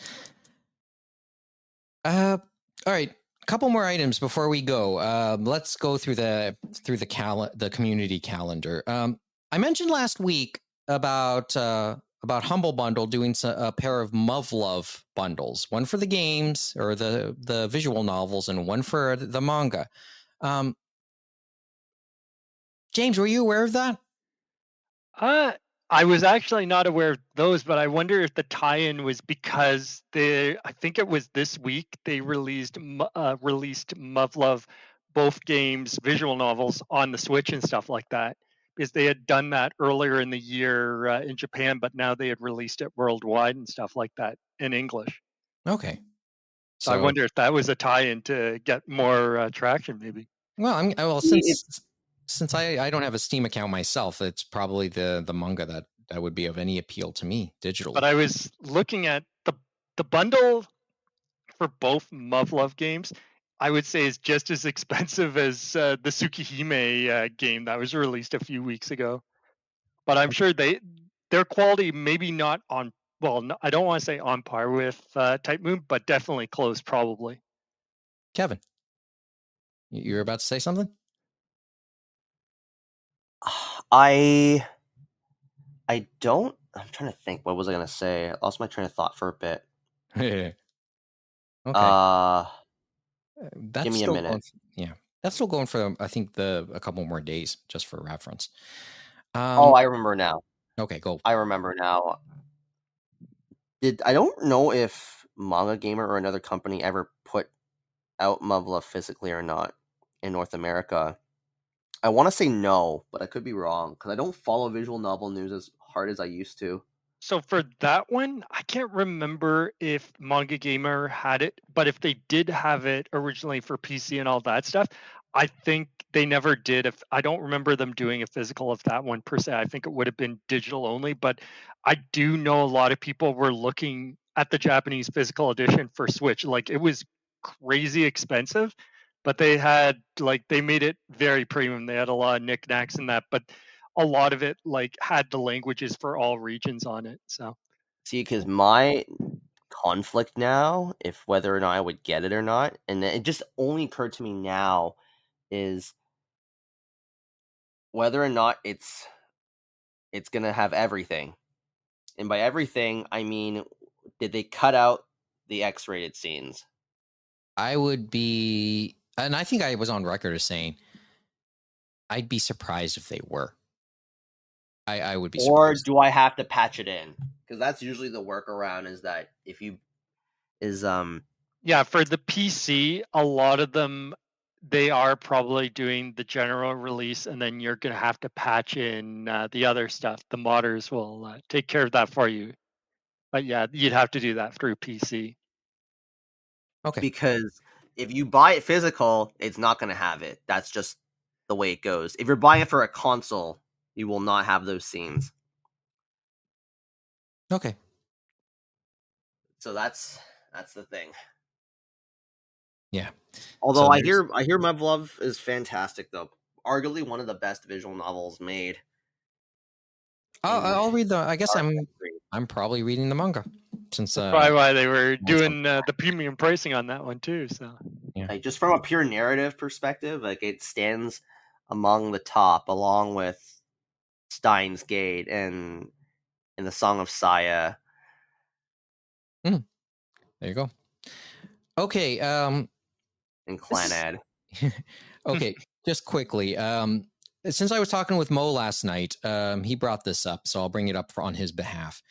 All right. A couple more items before we go. Let's go through the community calendar. I mentioned last week about Humble Bundle doing a pair of Muv Luv bundles, one for the games or the visual novels, and one for the manga. James, were you aware of that? I was actually not aware of those, but I wonder if the tie-in was because I think it was this week they released Muv Luv, both games, visual novels on the Switch and stuff like that, because they had done that earlier in the year in Japan, but now they had released it worldwide and stuff like that in English. Okay. So I wonder if that was a tie-in to get more traction, maybe. Well, since I don't have a Steam account myself, it's probably the manga that would be of any appeal to me digitally. But I was looking at the bundle for both Muv Luv games. I would say is just as expensive as the Tsukihime game that was released a few weeks ago. But I'm sure their quality maybe not on, well, no, I don't want to say on par with Type Moon, but definitely close, probably. Kevin, you're about to say something? I don't. I'm trying to think. What was I going to say? I lost my train of thought for a bit. Okay. That's Give me a still minute. that's still going for, I think, a couple more days, just for reference. I remember now. Okay, go. I remember now. I don't know if Manga Gamer or another company ever put out Muv Luv physically or not in North America. I want to say no, but I could be wrong because I don't follow visual novel news as hard as I used to. So for that one, I can't remember if Manga Gamer had it, but if they did have it originally for PC and all that stuff, I think they never did. If I don't remember them doing a physical of that one per se, I think it would have been digital only. But I do know a lot of people were looking at the Japanese physical edition for Switch. Like it was crazy expensive, but they made it very premium. They had a lot of knickknacks in that, but a lot of it like had the languages for all regions on it. So See, because my conflict now, if whether or not I would get it or not, and it just only occurred to me now, is whether or not it's gonna have everything. And by everything, I mean, did they cut out the X-rated scenes? I would be, and I think I was on record as saying, I'd be surprised if they were. I would be Or surprised. do I have to patch it in? Because that's usually the workaround, is that if you yeah, for the PC, a lot of them they are probably doing the general release, and then you're gonna have to patch in the other stuff. The modders will take care of that for you. But yeah, you'd have to do that through PC. Okay. because if you buy it physical, it's not going to have it. That's just the way it goes. If you're buying it for a console, you will not have those scenes. Okay. So that's the thing. Yeah. Although So I hear Muv Luv is fantastic, though. Arguably one of the best visual novels made. I'll read the. I guess art history. I'm probably reading the manga since That's probably why they were it's doing the premium pricing on that one too. So yeah. Like, just from a pure narrative perspective, like, it stands among the top, along with Steins Gate and the Song of Saya. There you go. Okay. And Clanad. Okay. Just quickly. Since I was talking with Mo last night, he brought this up, so I'll bring it up on his behalf.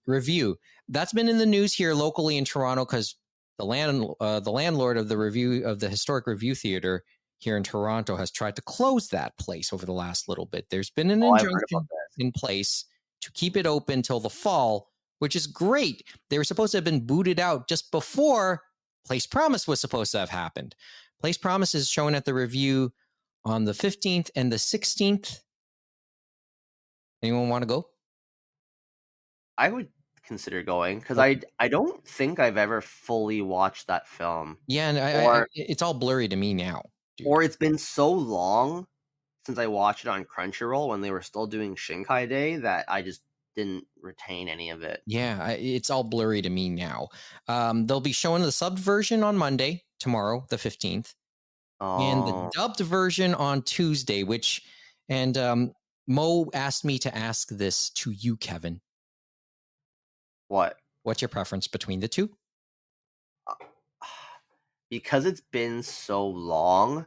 Revue. That's been in the news here locally in Toronto because the landlord of the historic Revue Theatre here in Toronto has tried to close that place over the last little bit. There's been an injunction in place to keep it open till the fall, which is great. They were supposed to have been booted out just before Place Promise was supposed to have happened. Place Promise is shown at the Revue on the 15th and the 16th. Anyone want to go? I would consider going because I don't think I've ever fully watched that film. Yeah, and it's all blurry to me now. Dude. Or it's been so long since I watched it on Crunchyroll when they were still doing Shinkai Day that I just didn't retain any of it. Yeah, it's all blurry to me now. They'll be showing the subbed version on Monday, tomorrow, the 15th. And the dubbed version on Tuesday, Mo asked me to ask this to you, Kevin. What? What's your preference between the two? Because it's been so long,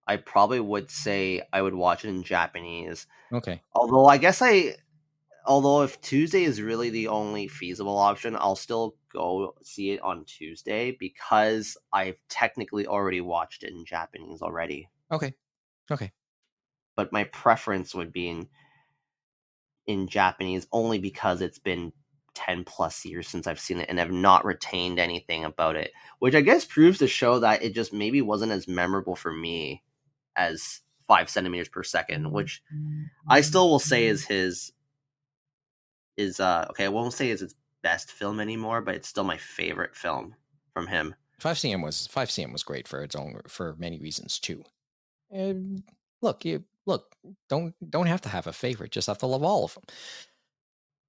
I probably would say I would watch it in Japanese. Okay. Although if Tuesday is really the only feasible option, I'll still go see it on Tuesday because I've technically already watched it in Japanese already. Okay. But my preference would be in Japanese only because it's been 10 plus years since I've seen it and I've not retained anything about it, which I guess proves to show that it just maybe wasn't as memorable for me as 5 centimeters per second, which I still will say is okay, I won't say it's his best film anymore, but it's still my favorite film from him. 5cm was great for many reasons too. And look, don't have to have a favorite, just have to love all of them.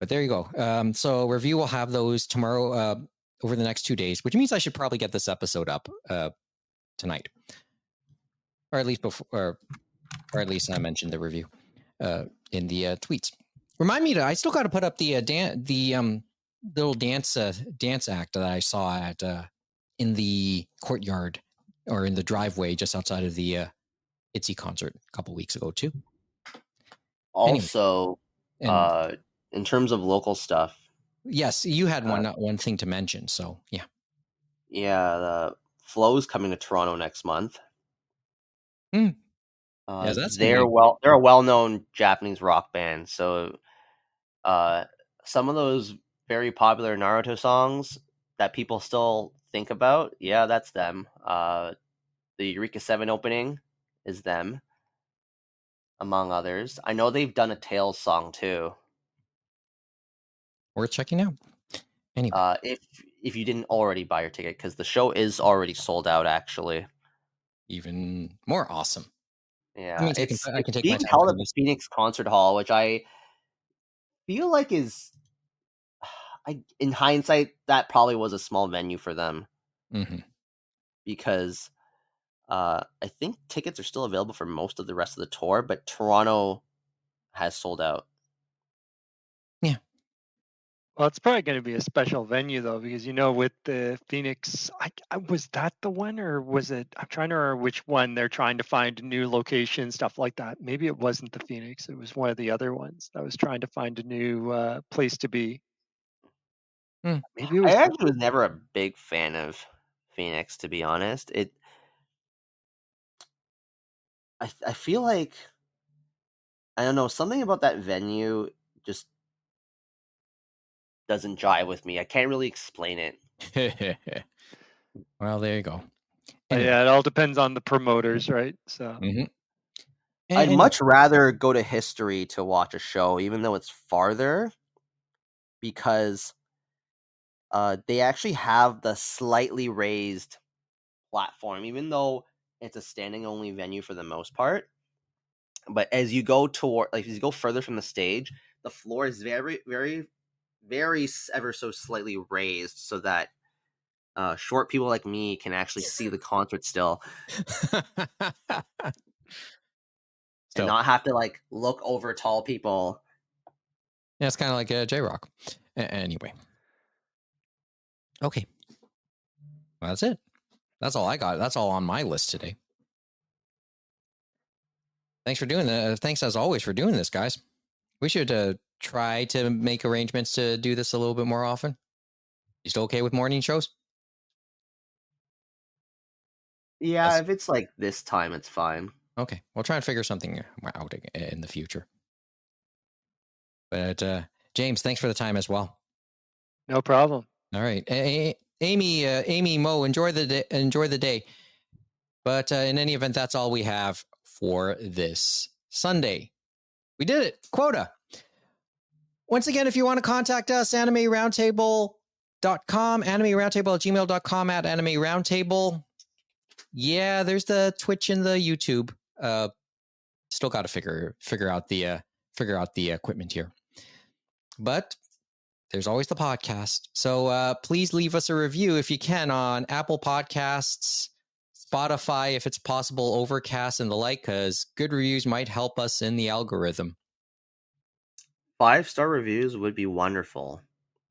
But there you go. So Revue will have those tomorrow over the next 2 days, which means I should probably get this episode up tonight, or at least before, or at least I mentioned the Revue in the tweets. Remind me I still got to put up the little dance act that I saw at in the courtyard or in the driveway just outside of the ITZY concert a couple weeks ago too. Also, anyway, in terms of local stuff, yes, you had one thing to mention. So yeah, the Flow's coming to Toronto next month. That's they're a well-known Japanese rock band, so some of those very popular Naruto songs that people still think about, yeah, that's them. The Eureka 7 opening is them, among others. I know they've done a Tails song too. Worth checking out. Anyway, If you didn't already buy your ticket, because the show is already sold out, actually. even more awesome. Yeah, That means it's I can take my being time held doing at the this. Phoenix Concert Hall, which I feel like is, in hindsight, that probably was a small venue for them Mm-hmm. because I think tickets are still available for most of the rest of the tour, but Toronto has sold out. Well, it's probably going to be a special venue though, because with the Phoenix, was that the one, or was it? I'm trying to remember which one. They're trying to find a new location, stuff like that. Maybe it wasn't the Phoenix; it was one of the other ones that was trying to find a new place to be. Maybe it I was. actually was never a big fan of Phoenix, to be honest. I feel like, I don't know, something about that venue just doesn't jive with me. I can't really explain it. Well, there you go. Anyway. Yeah, it all depends on the promoters, right? So. Mm-hmm. I'd much rather go to History to watch a show, even though it's farther, because they actually have the slightly raised platform, even though it's a standing only venue for the most part. But as you go as you go further from the stage, the floor is very, very, very ever so slightly raised, so that short people like me can actually see the concert still, and not have to look over tall people. Yeah, it's kind of like J-Rock. Anyway. Okay. Well, that's it. That's all I got. That's all on my list today. Thanks for doing that. Thanks as always for doing this, guys. We should try to make arrangements to do this a little bit more often. You still okay with morning shows? Yeah, if it's like this time, it's fine. Okay, we'll try and figure something out in the future. But James, thanks for the time as well. No problem. All right, Amy, Mo, enjoy the day. But in any event, that's all we have for this Sunday. We did it. Quota. Once again, if you want to contact us, animeroundtable.com, animeroundtable@gmail.com, @animeroundtable. Yeah, there's the Twitch and the YouTube. Still got to figure out the equipment here. But there's always the podcast. So please leave us a review if you can on Apple Podcasts, Spotify, if it's possible, Overcast, and the like, because good reviews might help us in the algorithm. 5-star reviews would be wonderful.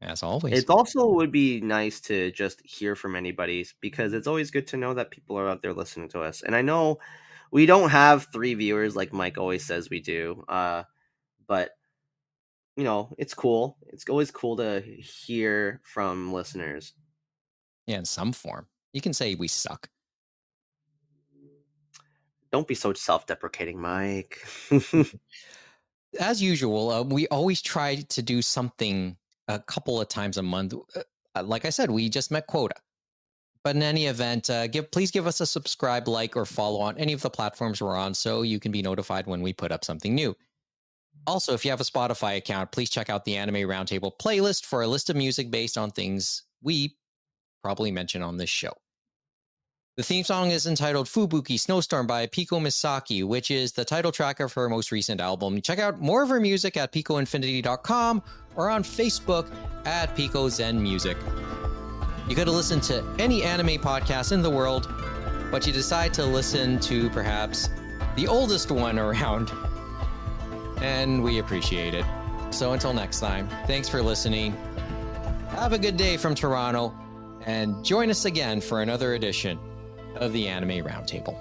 As always. It also would be nice to just hear from anybody, because it's always good to know that people are out there listening to us. And I know we don't have 3 viewers like Mike always says we do, but it's cool. It's always cool to hear from listeners. Yeah, in some form. You can say we suck. Don't be so self-deprecating, Mike. As usual, we always try to do something a couple of times a month. Like I said, we just met quota. But in any event, please give us a subscribe, like, or follow on any of the platforms we're on so you can be notified when we put up something new. Also, if you have a Spotify account, please check out the Anime Roundtable playlist for a list of music based on things we probably mention on this show. The theme song is entitled Fubuki Snowstorm by Piko Misaki, which is the title track of her most recent album. Check out more of her music at picoinfinity.com or on Facebook at Pico Zen Music. You could have listened to any anime podcast in the world, but you decide to listen to perhaps the oldest one around, and we appreciate it. So until next time, thanks for listening. Have a good day from Toronto, and join us again for another edition of the Anime Roundtable.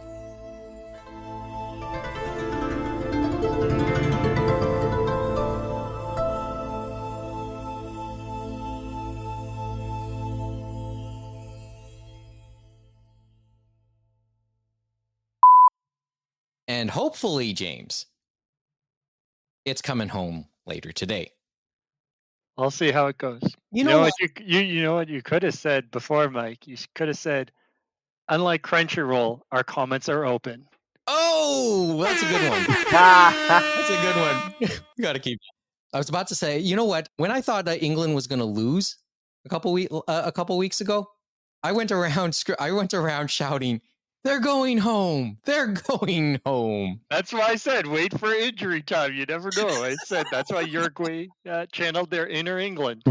And hopefully, James, it's coming home later today. I'll see how it goes. You know what? You know what you could have said before, Mike. You could have said, unlike Crunchyroll, our comments are open. Oh, that's a good one. That's a good one. We got to keep. I was about to say, you know what? When I thought that England was going to lose a couple weeks ago, I went around shouting, "They're going home! They're going home!" That's why I said wait for injury time. You never know. I said that's why Uruguay channeled their inner England.